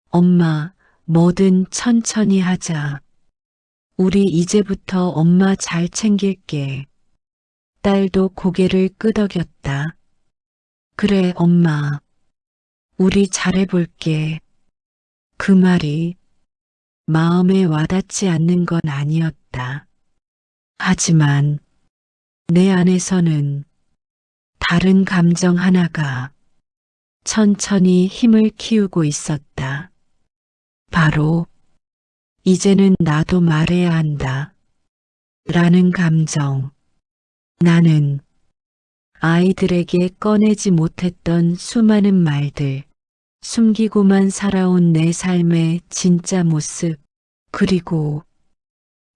엄마, 뭐든 천천히 하자. 우리 이제부터 엄마 잘 챙길게. 딸도 고개를 끄덕였다. 그래, 엄마. 우리 잘해볼게. 그 말이 마음에 와닿지 않는 건 아니었다. 하지만 내 안에서는 다른 감정 하나가 천천히 힘을 키우고 있었다. 바로 이제는 나도 말해야 한다. 라는 감정. 나는 아이들에게 꺼내지 못했던 수많은 말들, 숨기고만 살아온 내 삶의 진짜 모습, 그리고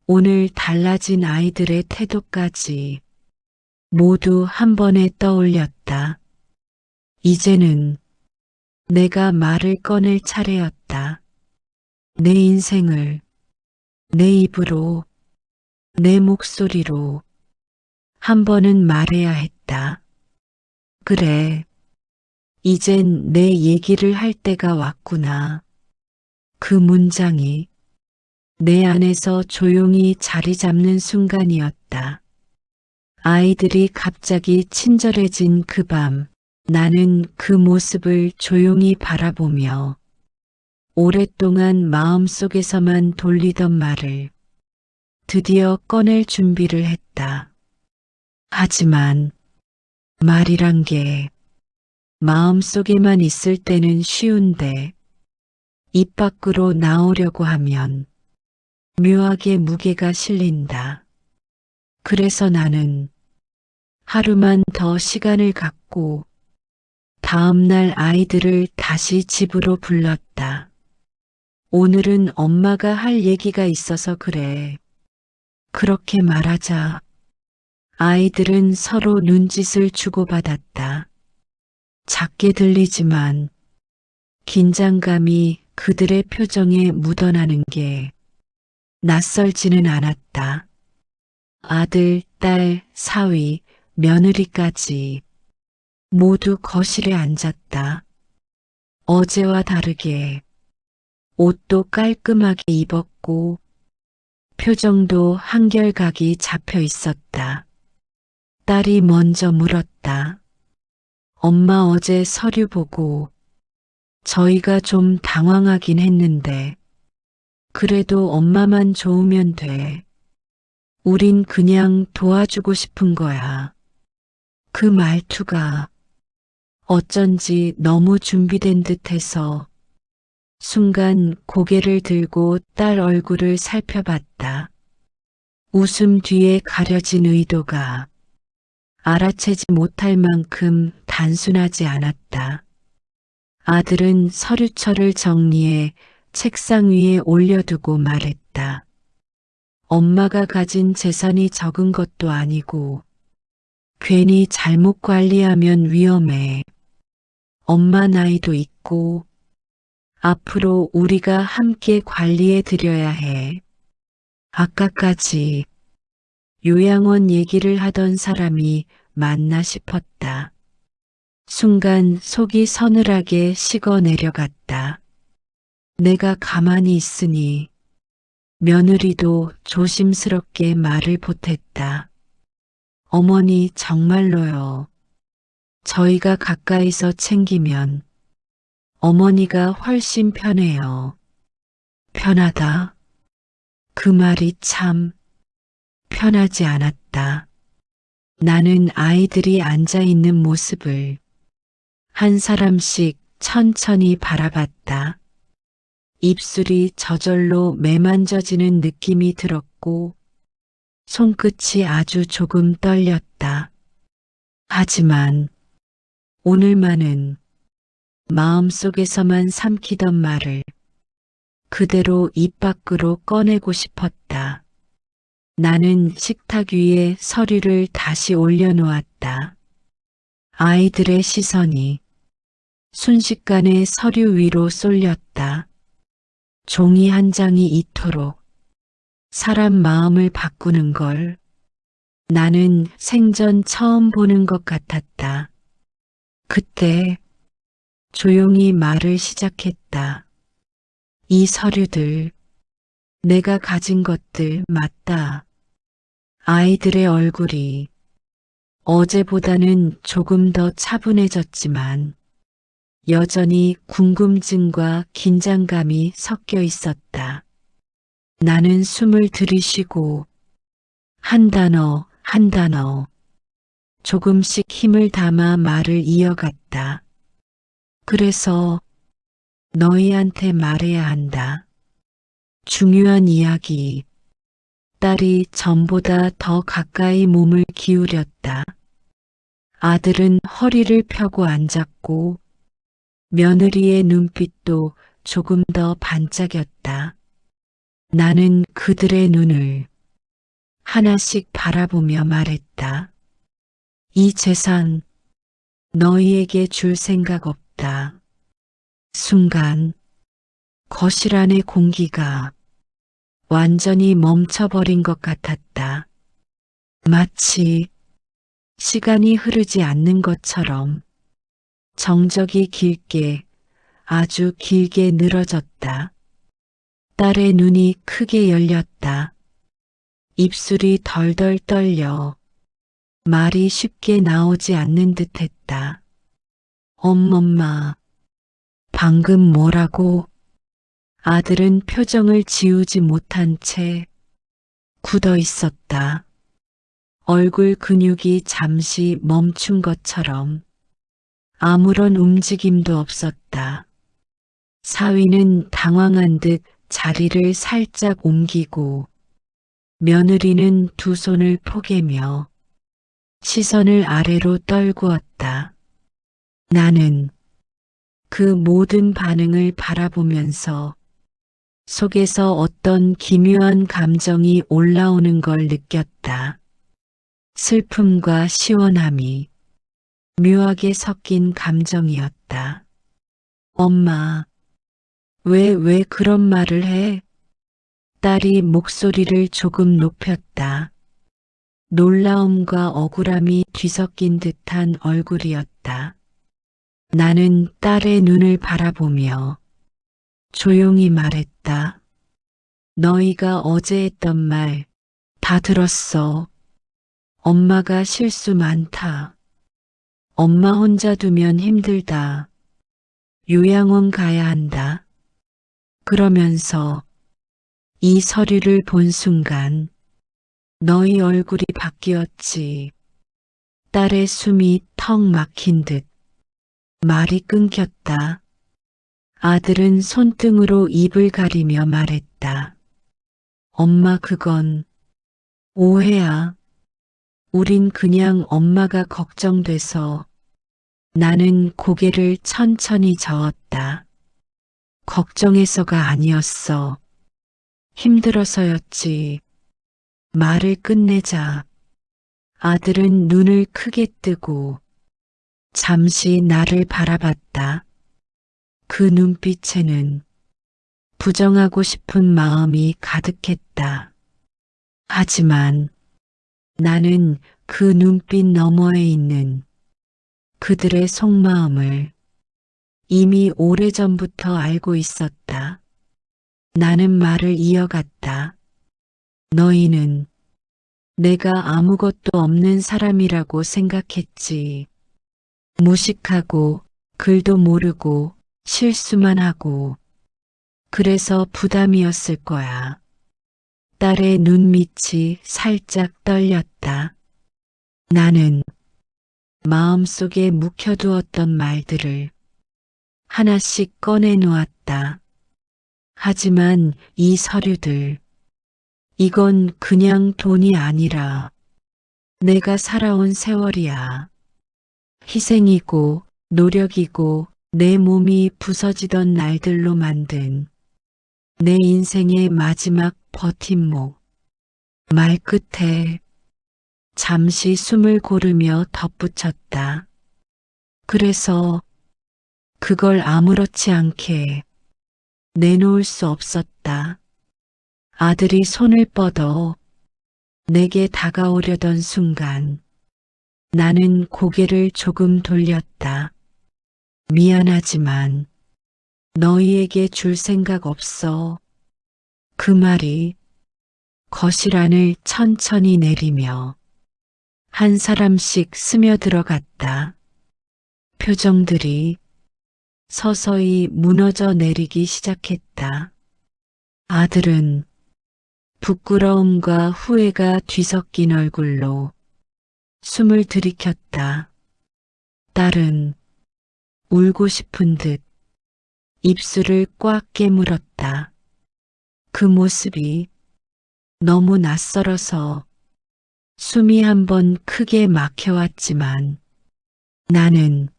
오늘 달라진 아이들의 태도까지 모두 한 번에 떠올렸다. 이제는 내가 말을 꺼낼 차례였다. 내 인생을 내 입으로, 내 목소리로 한 번은 말해야 했다. 그래. 이젠 내 얘기를 할 때가 왔구나. 그 문장이 내 안에서 조용히 자리 잡는 순간이었다. 아이들이 갑자기 친절해진 그 밤, 나는 그 모습을 조용히 바라보며 오랫동안 마음속에서만 돌리던 말을 드디어 꺼낼 준비를 했다. 하지만 말이란 게 마음속에만 있을 때는 쉬운데 입 밖으로 나오려고 하면 묘하게 무게가 실린다. 그래서 나는 하루만 더 시간을 갖고 다음날 아이들을 다시 집으로 불렀다. 오늘은 엄마가 할 얘기가 있어서 그래. 그렇게 말하자 아이들은 서로 눈짓을 주고받았다. 작게 들리지만 긴장감이 그들의 표정에 묻어나는 게 낯설지는 않았다. 아들, 딸, 사위, 며느리까지 모두 거실에 앉았다. 어제와 다르게 옷도 깔끔하게 입었고 표정도 한결각이 잡혀 있었다. 딸이 먼저 물었다. 엄마 어제 서류 보고 저희가 좀 당황하긴 했는데 그래도 엄마만 좋으면 돼. 우린 그냥 도와주고 싶은 거야. 그 말투가 어쩐지 너무 준비된 듯해서 순간 고개를 들고 딸 얼굴을 살펴봤다. 웃음 뒤에 가려진 의도가 알아채지 못할 만큼 단순하지 않았다. 아들은 서류철을 정리해 책상 위에 올려두고 말했다. 엄마가 가진 재산이 적은 것도 아니고 괜히 잘못 관리하면 위험해. 엄마 나이도 있고 앞으로 우리가 함께 관리해 드려야 해. 아까까지 요양원 얘기를 하던 사람이 맞나 싶었다. 순간 속이 서늘하게 식어 내려갔다. 내가 가만히 있으니 며느리도 조심스럽게 말을 보탰다. 어머니 정말로요. 저희가 가까이서 챙기면 어머니가 훨씬 편해요. 편하다. 그 말이 참 편하지 않았다. 나는 아이들이 앉아 있는 모습을 한 사람씩 천천히 바라봤다. 입술이 저절로 매만져지는 느낌이 들었고 손끝이 아주 조금 떨렸다. 하지만 오늘만은 마음속에서만 삼키던 말을 그대로 입 밖으로 꺼내고 싶었다. 나는 식탁 위에 서류를 다시 올려놓았다. 아이들의 시선이 순식간에 서류 위로 쏠렸다. 종이 한 장이 이토록 사람 마음을 바꾸는 걸 나는 생전 처음 보는 것 같았다. 그때 조용히 말을 시작했다. 이 서류들, 내가 가진 것들 맞다. 아이들의 얼굴이 어제보다는 조금 더 차분해졌지만 여전히 궁금증과 긴장감이 섞여 있었다. 나는 숨을 들이쉬고 한 단어 한 단어 조금씩 힘을 담아 말을 이어갔다. 그래서 너희한테 말해야 한다. 중요한 이야기. 딸이 전보다 더 가까이 몸을 기울였다. 아들은 허리를 펴고 앉았고 며느리의 눈빛도 조금 더 반짝였다. 나는 그들의 눈을 하나씩 바라보며 말했다. 이 재산 너희에게 줄 생각 없다. 순간 거실 안의 공기가 완전히 멈춰버린 것 같았다. 마치 시간이 흐르지 않는 것처럼 정적이 길게, 아주 길게 늘어졌다. 딸의 눈이 크게 열렸다. 입술이 덜덜 떨려 말이 쉽게 나오지 않는 듯 했다. 엄마, 방금 뭐라고? 아들은 표정을 지우지 못한 채 굳어 있었다. 얼굴 근육이 잠시 멈춘 것처럼 아무런 움직임도 없었다. 사위는 당황한 듯 자리를 살짝 옮기고 며느리는 두 손을 포개며 시선을 아래로 떨구었다. 나는 그 모든 반응을 바라보면서 속에서 어떤 기묘한 감정이 올라오는 걸 느꼈다. 슬픔과 시원함이 묘하게 섞인 감정이었다. 엄마, 왜 그런 말을 해? 딸이 목소리를 조금 높였다. 놀라움과 억울함이 뒤섞인 듯한 얼굴이었다. 나는 딸의 눈을 바라보며 조용히 말했다. 너희가 어제 했던 말 다 들었어. 엄마가 실수 많다. 엄마 혼자 두면 힘들다. 요양원 가야 한다. 그러면서 이 서류를 본 순간 너희 얼굴이 바뀌었지. 딸의 숨이 턱 막힌 듯 말이 끊겼다. 아들은 손등으로 입을 가리며 말했다. 엄마 그건 오해야. 우린 그냥 엄마가 걱정돼서. 나는 고개를 천천히 저었다. 걱정해서가 아니었어. 힘들어서였지. 말을 끝내자. 아들은 눈을 크게 뜨고 잠시 나를 바라봤다. 그 눈빛에는 부정하고 싶은 마음이 가득했다. 하지만 나는 그 눈빛 너머에 있는 그들의 속마음을 이미 오래전부터 알고 있었다. 나는 말을 이어갔다. 너희는 내가 아무것도 없는 사람이라고 생각했지. 무식하고 글도 모르고 실수만 하고 그래서 부담이었을 거야. 딸의 눈밑이 살짝 떨렸다. 나는 마음속에 묵혀두었던 말들을 하나씩 꺼내 놓았다. 하지만 이 서류들, 이건 그냥 돈이 아니라 내가 살아온 세월이야. 희생이고 노력이고 내 몸이 부서지던 날들로 만든 내 인생의 마지막 버팀목. 말 끝에 잠시 숨을 고르며 덧붙였다. 그래서 그걸 아무렇지 않게 내놓을 수 없었다. 아들이 손을 뻗어 내게 다가오려던 순간 나는 고개를 조금 돌렸다. 미안하지만 너희에게 줄 생각 없어. 그 말이 거실 안을 천천히 내리며 한 사람씩 스며들어갔다. 표정들이 서서히 무너져 내리기 시작했다. 아들은 부끄러움과 후회가 뒤섞인 얼굴로 숨을 들이켰다. 딸은 울고 싶은 듯 입술을 꽉 깨물었다. 그 모습이 너무 낯설어서 숨이 한번 크게 막혀왔지만 나는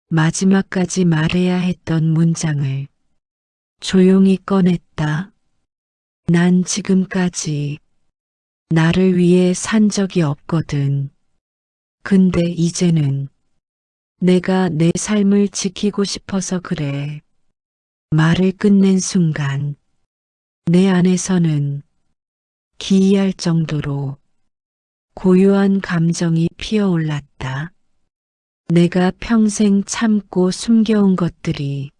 마지막까지 말해야 했던 문장을 조용히 꺼냈다. 난 지금까지 나를 위해 산 적이 없거든. 근데 이제는 내가 내 삶을 지키고 싶어서 그래. 말을 끝낸 순간 내 안에서는 기이할 정도로 고유한 감정이 피어올랐다. 내가 평생 참고 숨겨온 것들이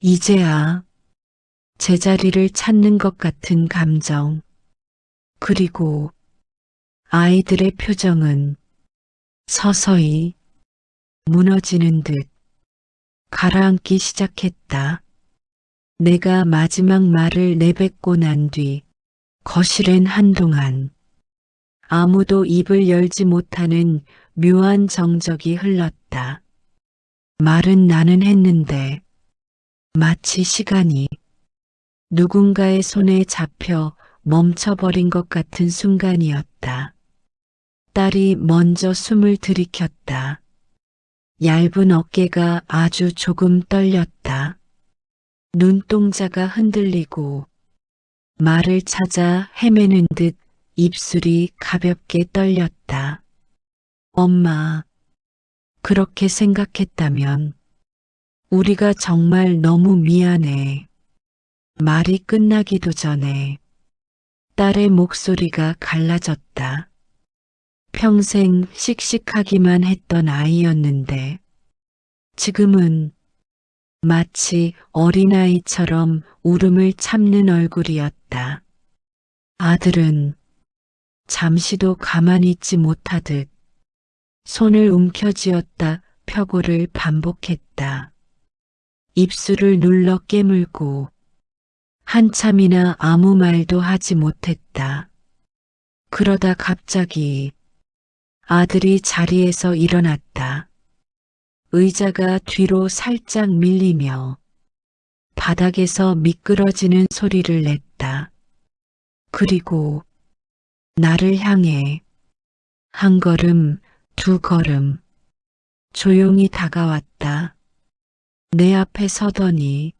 이제야 제자리를 찾는 것 같은 감정. 그리고 아이들의 표정은 서서히 무너지는 듯 가라앉기 시작했다. 내가 마지막 말을 내뱉고 난 뒤 거실엔 한동안 아무도 입을 열지 못하는 묘한 정적이 흘렀다. 말은 나는 했는데 마치 시간이 누군가의 손에 잡혀 멈춰버린 것 같은 순간이었다. 딸이 먼저 숨을 들이켰다. 얇은 어깨가 아주 조금 떨렸다. 눈동자가 흔들리고 말을 찾아 헤매는 듯 입술이 가볍게 떨렸다. 엄마, 그렇게 생각했다면 우리가 정말 너무 미안해. 말이 끝나기도 전에 딸의 목소리가 갈라졌다. 평생 씩씩하기만 했던 아이였는데 지금은 마치 어린아이처럼 울음을 참는 얼굴이었다. 아들은 잠시도 가만히 있지 못하듯 손을 움켜쥐었다 펴고를 반복했다. 입술을 눌러 깨물고 한참이나 아무 말도 하지 못했다. 그러다 갑자기 아들이 자리에서 일어났다. 의자가 뒤로 살짝 밀리며 바닥에서 미끄러지는 소리를 냈다. 그리고 나를 향해 한 걸음, 두 걸음 조용히 다가왔다. 내 앞에 서더니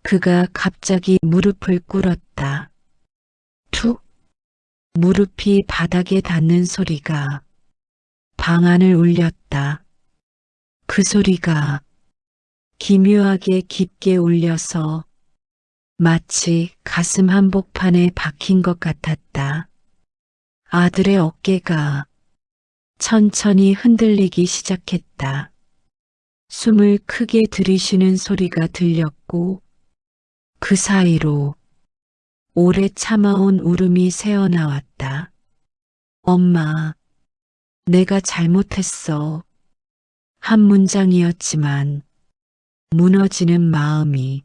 그가 갑자기 무릎을 꿇었다. 툭! 무릎이 바닥에 닿는 소리가 방 안을 울렸다. 그 소리가 기묘하게 깊게 울려서 마치 가슴 한복판에 박힌 것 같았다. 아들의 어깨가 천천히 흔들리기 시작했다. 숨을 크게 들이쉬는 소리가 들렸고 그 사이로 오래 참아온 울음이 새어나왔다. 엄마, 내가 잘못했어. 한 문장이었지만 무너지는 마음이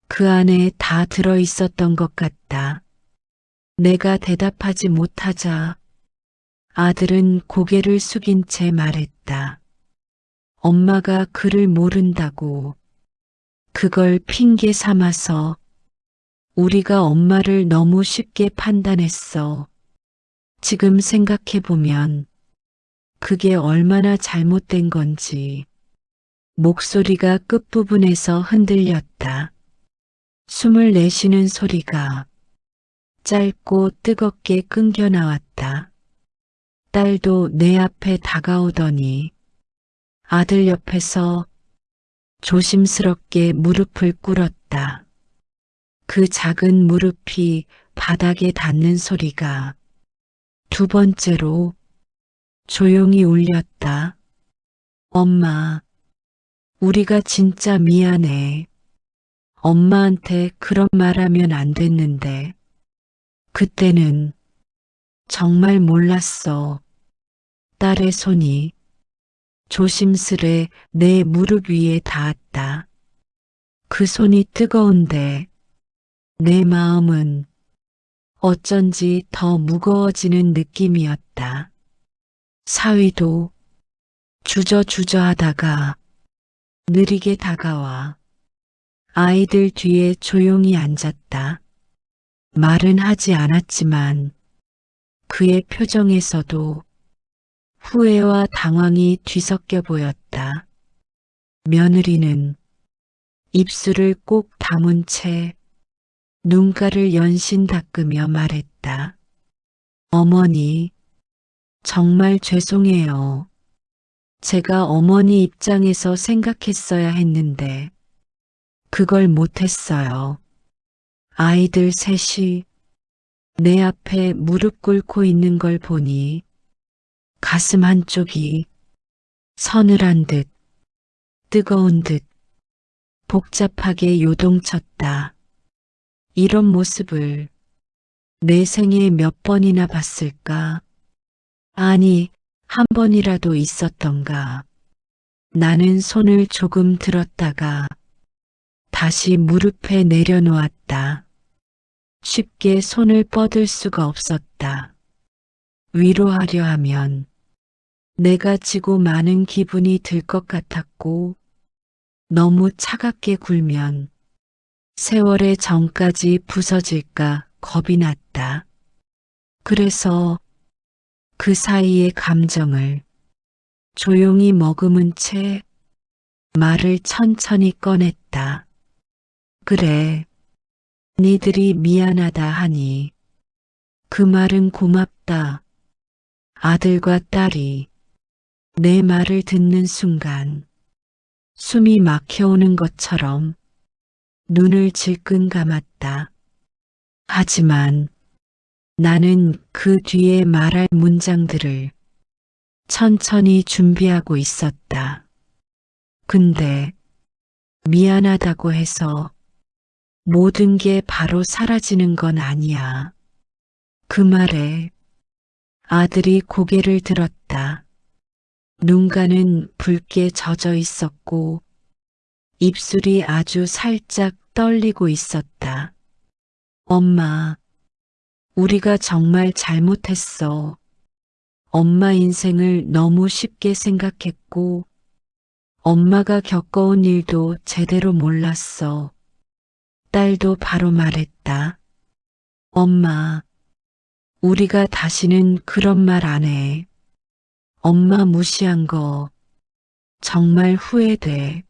그 안에 다 들어 있었던 것 같다. 내가 대답하지 못하자 아들은 고개를 숙인 채 말했다. 엄마가 그를 모른다고, 그걸 핑계 삼아서 우리가 엄마를 너무 쉽게 판단했어. 지금 생각해보면 그게 얼마나 잘못된 건지. 목소리가 끝부분에서 흔들렸다. 숨을 내쉬는 소리가 짧고 뜨겁게 끊겨 나왔다. 딸도 내 앞에 다가오더니 아들 옆에서 조심스럽게 무릎을 꿇었다. 그 작은 무릎이 바닥에 닿는 소리가 두 번째로 조용히 울렸다. 엄마, 우리가 진짜 미안해. 엄마한테 그런 말하면 안 됐는데. 그때는 정말 몰랐어. 딸의 손이 조심스레 내 무릎 위에 닿았다. 그 손이 뜨거운데 내 마음은 어쩐지 더 무거워지는 느낌이었다. 사위도 주저주저 하다가 느리게 다가와 아이들 뒤에 조용히 앉았다. 말은 하지 않았지만 그의 표정에서도 후회와 당황이 뒤섞여 보였다. 며느리는 입술을 꼭 다문 채 눈가를 연신 닦으며 말했다. 어머니, 정말 죄송해요. 제가 어머니 입장에서 생각했어야 했는데 그걸 못했어요. 아이들 셋이 내 앞에 무릎 꿇고 있는 걸 보니 가슴 한쪽이 서늘한 듯 뜨거운 듯 복잡하게 요동쳤다. 이런 모습을 내 생에 몇 번이나 봤을까? 아니, 한 번이라도 있었던가. 나는 손을 조금 들었다가 다시 무릎에 내려놓았다. 쉽게 손을 뻗을 수가 없었다. 위로하려 하면 내가 지고 마는 기분이 들 것 같았고, 너무 차갑게 굴면 세월의 정까지 부서질까 겁이 났다. 그래서 그 사이의 감정을 조용히 머금은 채 말을 천천히 꺼냈다. 그래, 니들이 미안하다 하니 그 말은 고맙다. 아들과 딸이 내 말을 듣는 순간 숨이 막혀오는 것처럼 눈을 질끈 감았다. 하지만 나는 그 뒤에 말할 문장들을 천천히 준비하고 있었다. 근데 미안하다고 해서 모든 게 바로 사라지는 건 아니야. 그 말에 아들이 고개를 들었다. 눈가는 붉게 젖어 있었고 입술이 아주 살짝 떨리고 있었다. 엄마, 우리가 정말 잘못했어. 엄마 인생을 너무 쉽게 생각했고 엄마가 겪어온 일도 제대로 몰랐어. 딸도 바로 말했다. 엄마, 우리가 다시는 그런 말 안 해. 엄마 무시한 거 정말 후회돼.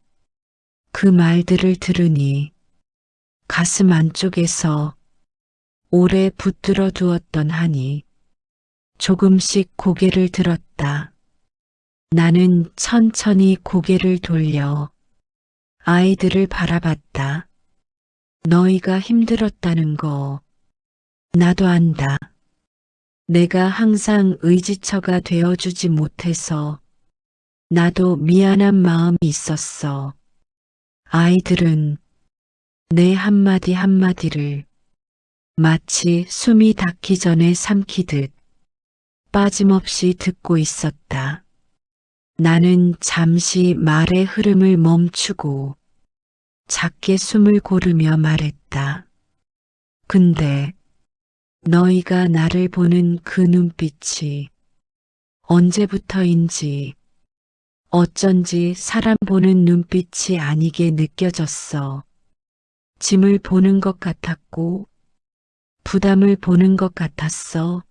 그 말들을 들으니 가슴 안쪽에서 오래 붙들어 두었던 한이 조금씩 고개를 들었다. 나는 천천히 고개를 돌려 아이들을 바라봤다. 너희가 힘들었다는 거 나도 안다. 내가 항상 의지처가 되어주지 못해서 나도 미안한 마음이 있었어. 아이들은 내 한마디 한마디를 마치 숨이 닿기 전에 삼키듯 빠짐없이 듣고 있었다. 나는 잠시 말의 흐름을 멈추고 작게 숨을 고르며 말했다. 근데 너희가 나를 보는 그 눈빛이 언제부터인지 어쩐지 사람 보는 눈빛이 아니게 느껴졌어. 짐을 보는 것 같았고 부담을 보는 것 같았어.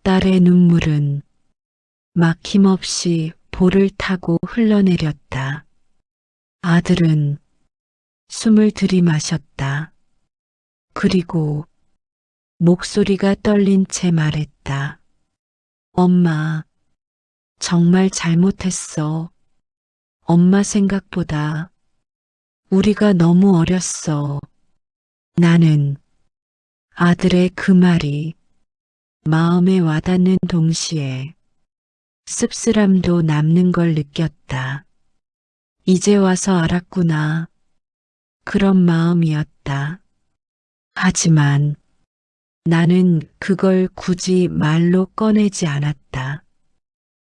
딸의 눈물은 막힘없이 볼을 타고 흘러내렸다. 아들은 숨을 들이마셨다. 그리고 목소리가 떨린 채 말했다. 엄마, 정말 잘못했어. 엄마 생각보다 우리가 너무 어렸어. 나는 아들의 그 말이 마음에 와닿는 동시에 씁쓸함도 남는 걸 느꼈다. 이제 와서 알았구나. 그런 마음이었다. 하지만 나는 그걸 굳이 말로 꺼내지 않았다.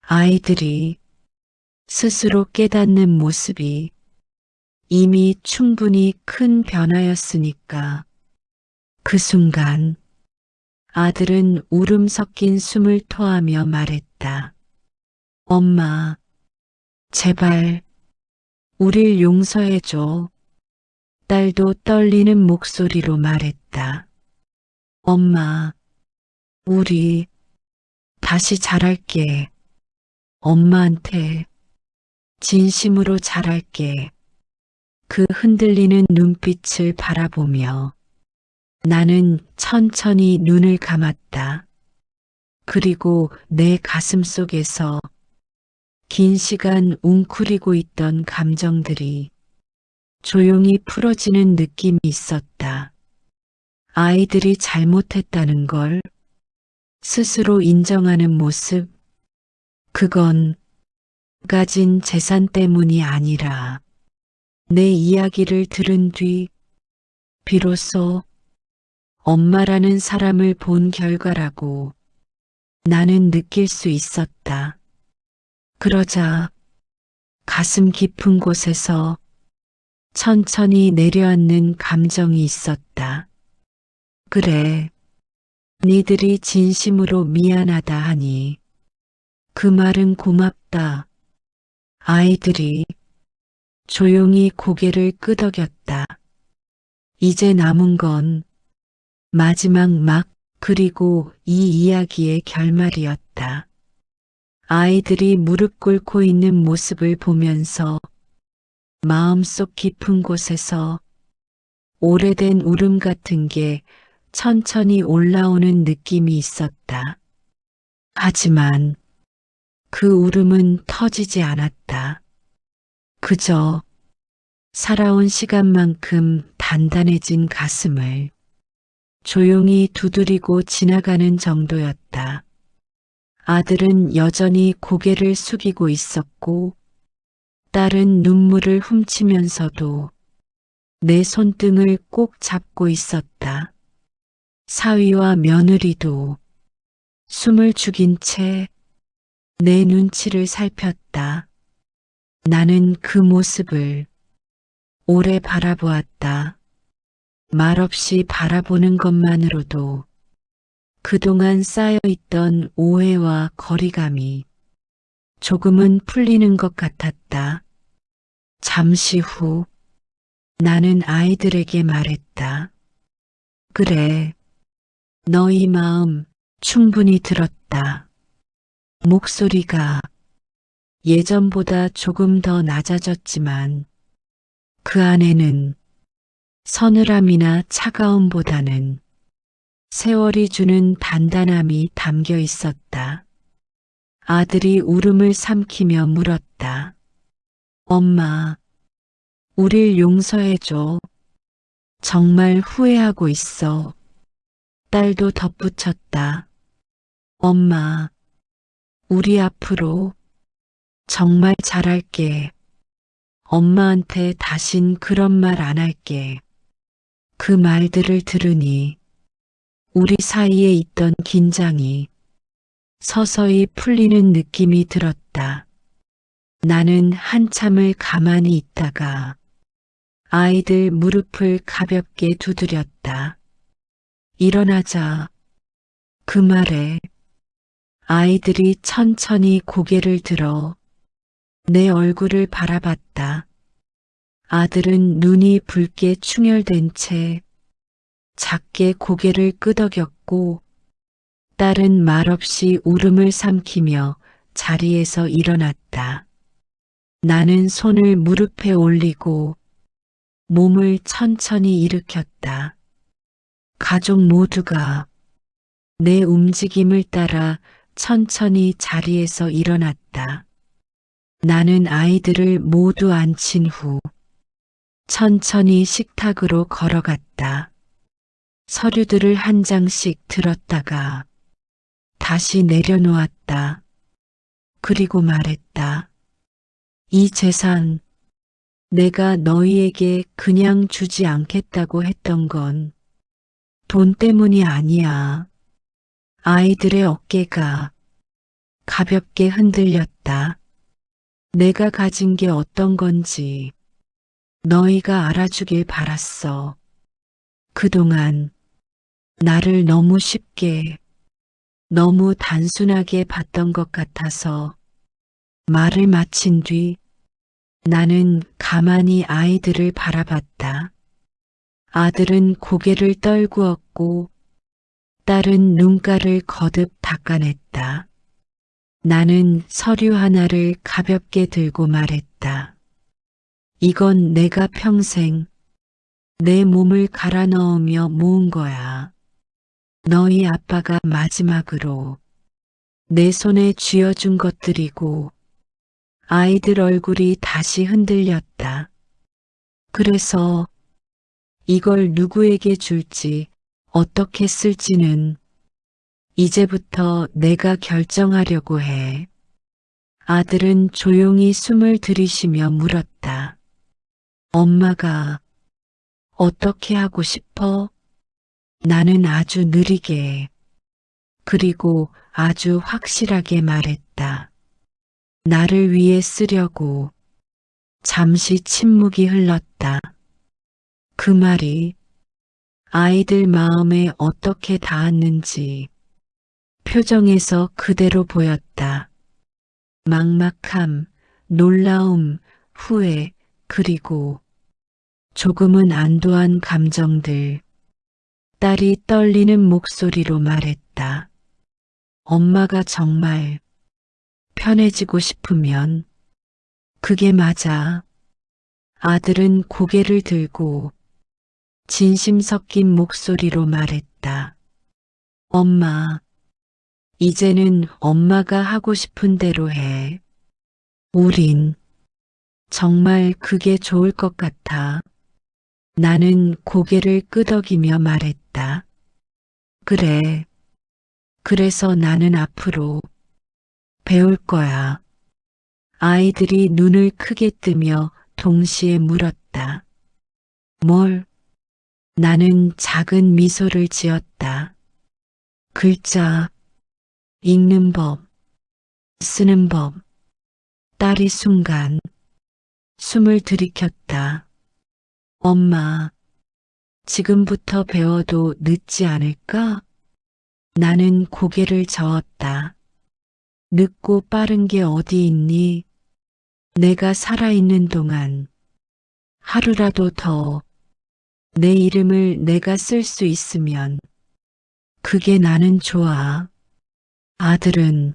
아이들이 스스로 깨닫는 모습이 이미 충분히 큰 변화였으니까. 그 순간 아들은 울음 섞인 숨을 토하며 말했다. 엄마, 제발 우릴 용서해줘. 딸도 떨리는 목소리로 말했다. 엄마, 우리 다시 잘할게. 엄마한테 진심으로 잘할게. 그 흔들리는 눈빛을 바라보며 나는 천천히 눈을 감았다. 그리고 내 가슴 속에서 긴 시간 웅크리고 있던 감정들이 조용히 풀어지는 느낌이 있었다. 아이들이 잘못했다는 걸 스스로 인정하는 모습, 그건 가진 재산 때문이 아니라 내 이야기를 들은 뒤 비로소 엄마라는 사람을 본 결과라고 나는 느낄 수 있었다. 그러자 가슴 깊은 곳에서 천천히 내려앉는 감정이 있었다. 그래, 니들이 진심으로 미안하다 하니 그 말은 고맙다. 아이들이 조용히 고개를 끄덕였다. 이제 남은 건 마지막 막 그리고 이 이야기의 결말이었다. 아이들이 무릎 꿇고 있는 모습을 보면서 마음속 깊은 곳에서 오래된 울음 같은 게 천천히 올라오는 느낌이 있었다. 하지만 그 울음은 터지지 않았다. 그저 살아온 시간만큼 단단해진 가슴을 조용히 두드리고 지나가는 정도였다. 아들은 여전히 고개를 숙이고 있었고 딸은 눈물을 훔치면서도 내 손등을 꼭 잡고 있었다. 사위와 며느리도 숨을 죽인 채 내 눈치를 살폈다. 나는 그 모습을 오래 바라보았다. 말없이 바라보는 것만으로도 그동안 쌓여있던 오해와 거리감이 조금은 풀리는 것 같았다. 잠시 후 나는 아이들에게 말했다. 그래, 너희 마음 충분히 들었다. 목소리가 예전보다 조금 더 낮아졌지만 그 안에는 서늘함이나 차가움보다는 세월이 주는 단단함이 담겨 있었다. 아들이 울음을 삼키며 물었다. 엄마, 우릴 용서해줘. 정말 후회하고 있어. 딸도 덧붙였다. 엄마, 우리 앞으로 정말 잘할게. 엄마한테 다신 그런 말 안 할게. 그 말들을 들으니 우리 사이에 있던 긴장이 서서히 풀리는 느낌이 들었다. 나는 한참을 가만히 있다가 아이들 무릎을 가볍게 두드렸다. 일어나자. 그 말에 아이들이 천천히 고개를 들어 내 얼굴을 바라봤다. 아들은 눈이 붉게 충혈된 채 작게 고개를 끄덕였고 딸은 말없이 울음을 삼키며 자리에서 일어났다. 나는 손을 무릎에 올리고 몸을 천천히 일으켰다. 가족 모두가 내 움직임을 따라 천천히 자리에서 일어났다. 나는 아이들을 모두 앉힌 후 천천히 식탁으로 걸어갔다. 서류들을 한 장씩 들었다가 다시 내려놓았다. 그리고 말했다. 이 재산 내가 너희에게 그냥 주지 않겠다고 했던 건 돈 때문이 아니야. 아이들의 어깨가 가볍게 흔들렸다. 내가 가진 게 어떤 건지 너희가 알아주길 바랐어. 그동안 나를 너무 쉽게, 너무 단순하게 봤던 것 같아서 말을 마친 뒤 나는 가만히 아이들을 바라봤다. 아들은 고개를 떨구었고 딸은 눈가를 거듭 닦아냈다. 나는 서류 하나를 가볍게 들고 말했다. 이건 내가 평생 내 몸을 갈아 넣으며 모은 거야. 너희 아빠가 마지막으로 내 손에 쥐어준 것들이고 아이들 얼굴이 다시 흔들렸다. 그래서 이걸 누구에게 줄지 어떻게 쓸지는 이제부터 내가 결정하려고 해. 아들은 조용히 숨을 들이쉬며 물었다. 엄마가 어떻게 하고 싶어? 나는 아주 느리게 그리고 아주 확실하게 말했다. 나를 위해 쓰려고. 잠시 침묵이 흘렀다. 그 말이 아이들 마음에 어떻게 닿았는지 표정에서 그대로 보였다. 막막함, 놀라움, 후회, 그리고 조금은 안도한 감정들. 딸이 떨리는 목소리로 말했다. 엄마가 정말 편해지고 싶으면 그게 맞아. 아들은 고개를 들고 진심 섞인 목소리로 말했다. 엄마, 이제는 엄마가 하고 싶은 대로 해. 우린 정말 그게 좋을 것 같아. 나는 고개를 끄덕이며 말했다. 그래. 그래서 나는 앞으로 배울 거야. 아이들이 눈을 크게 뜨며 동시에 물었다. 뭘? 나는 작은 미소를 지었다. 글자, 읽는 법, 쓰는 법. 딸이 순간 숨을 들이켰다. 엄마, 지금부터 배워도 늦지 않을까? 나는 고개를 저었다. 늦고 빠른 게 어디 있니? 내가 살아있는 동안 하루라도 더 내 이름을 내가 쓸 수 있으면 그게 나는 좋아. 아들은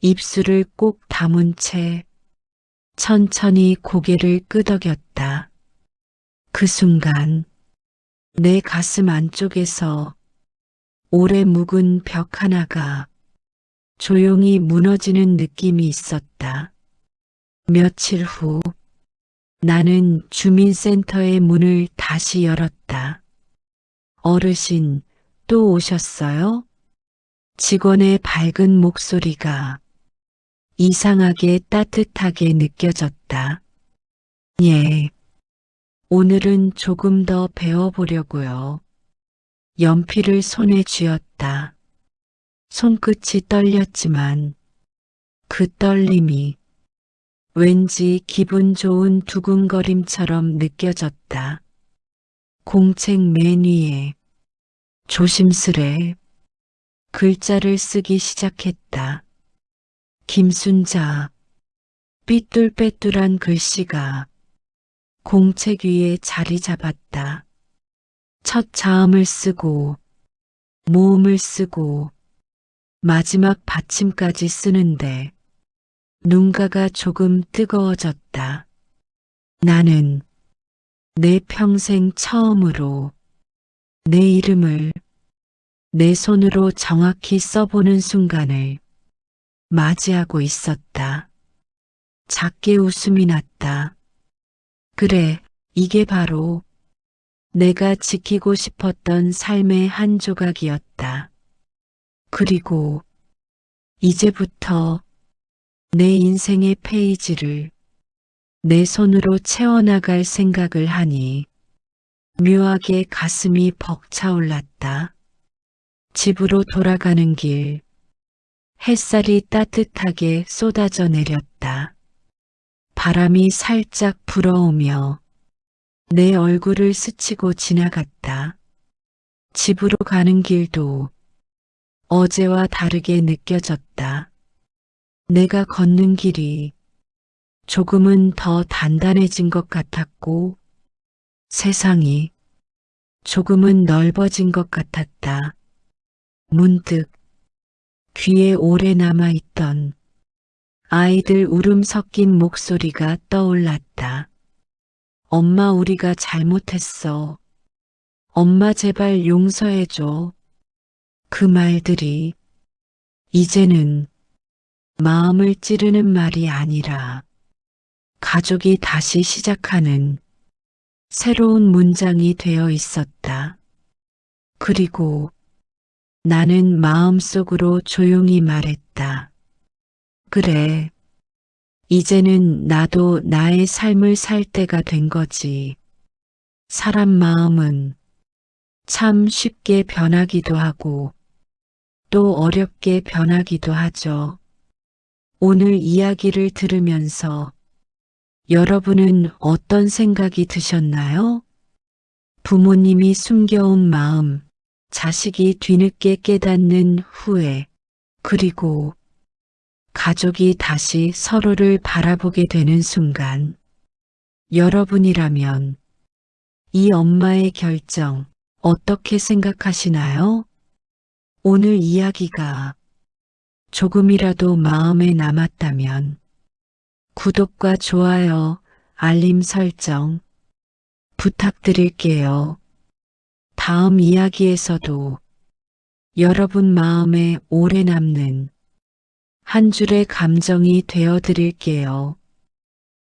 입술을 꼭 다문 채 천천히 고개를 끄덕였다. 그 순간 내 가슴 안쪽에서 오래 묵은 벽 하나가 조용히 무너지는 느낌이 있었다. 며칠 후 나는 주민센터의 문을 다시 열었다. 어르신, 또 오셨어요? 직원의 밝은 목소리가 이상하게 따뜻하게 느껴졌다. 예, 오늘은 조금 더 배워보려고요. 연필을 손에 쥐었다. 손끝이 떨렸지만 그 떨림이 왠지 기분 좋은 두근거림처럼 느껴졌다. 공책 맨 위에 조심스레 글자를 쓰기 시작했다. 김순자. 삐뚤빼뚤한 글씨가 공책 위에 자리 잡았다. 첫 자음을 쓰고 모음을 쓰고 마지막 받침까지 쓰는데 눈가가 조금 뜨거워졌다. 나는 내 평생 처음으로 내 이름을 내 손으로 정확히 써보는 순간을 맞이하고 있었다. 작게 웃음이 났다. 그래, 이게 바로 내가 지키고 싶었던 삶의 한 조각이었다. 그리고 이제부터 내 인생의 페이지를 내 손으로 채워나갈 생각을 하니 묘하게 가슴이 벅차올랐다. 집으로 돌아가는 길, 햇살이 따뜻하게 쏟아져 내렸다. 바람이 살짝 불어오며 내 얼굴을 스치고 지나갔다. 집으로 가는 길도 어제와 다르게 느껴졌다. 내가 걷는 길이 조금은 더 단단해진 것 같았고 세상이 조금은 넓어진 것 같았다. 문득 귀에 오래 남아있던 아이들 울음 섞인 목소리가 떠올랐다. 엄마, 우리가 잘못했어. 엄마, 제발 용서해줘. 그 말들이 이제는 마음을 찌르는 말이 아니라 가족이 다시 시작하는 새로운 문장이 되어 있었다. 그리고 나는 마음속으로 조용히 말했다. 그래. 이제는 나도 나의 삶을 살 때가 된 거지. 사람 마음은 참 쉽게 변하기도 하고 또 어렵게 변하기도 하죠. 오늘 이야기를 들으면서 여러분은 어떤 생각이 드셨나요? 부모님이 숨겨온 마음, 자식이 뒤늦게 깨닫는 후회, 그리고 가족이 다시 서로를 바라보게 되는 순간, 여러분이라면 이 엄마의 결정 어떻게 생각하시나요? 오늘 이야기가 조금이라도 마음에 남았다면 구독과 좋아요, 알림 설정 부탁드릴게요. 다음 이야기에서도 여러분 마음에 오래 남는 한 줄의 감정이 되어 드릴게요.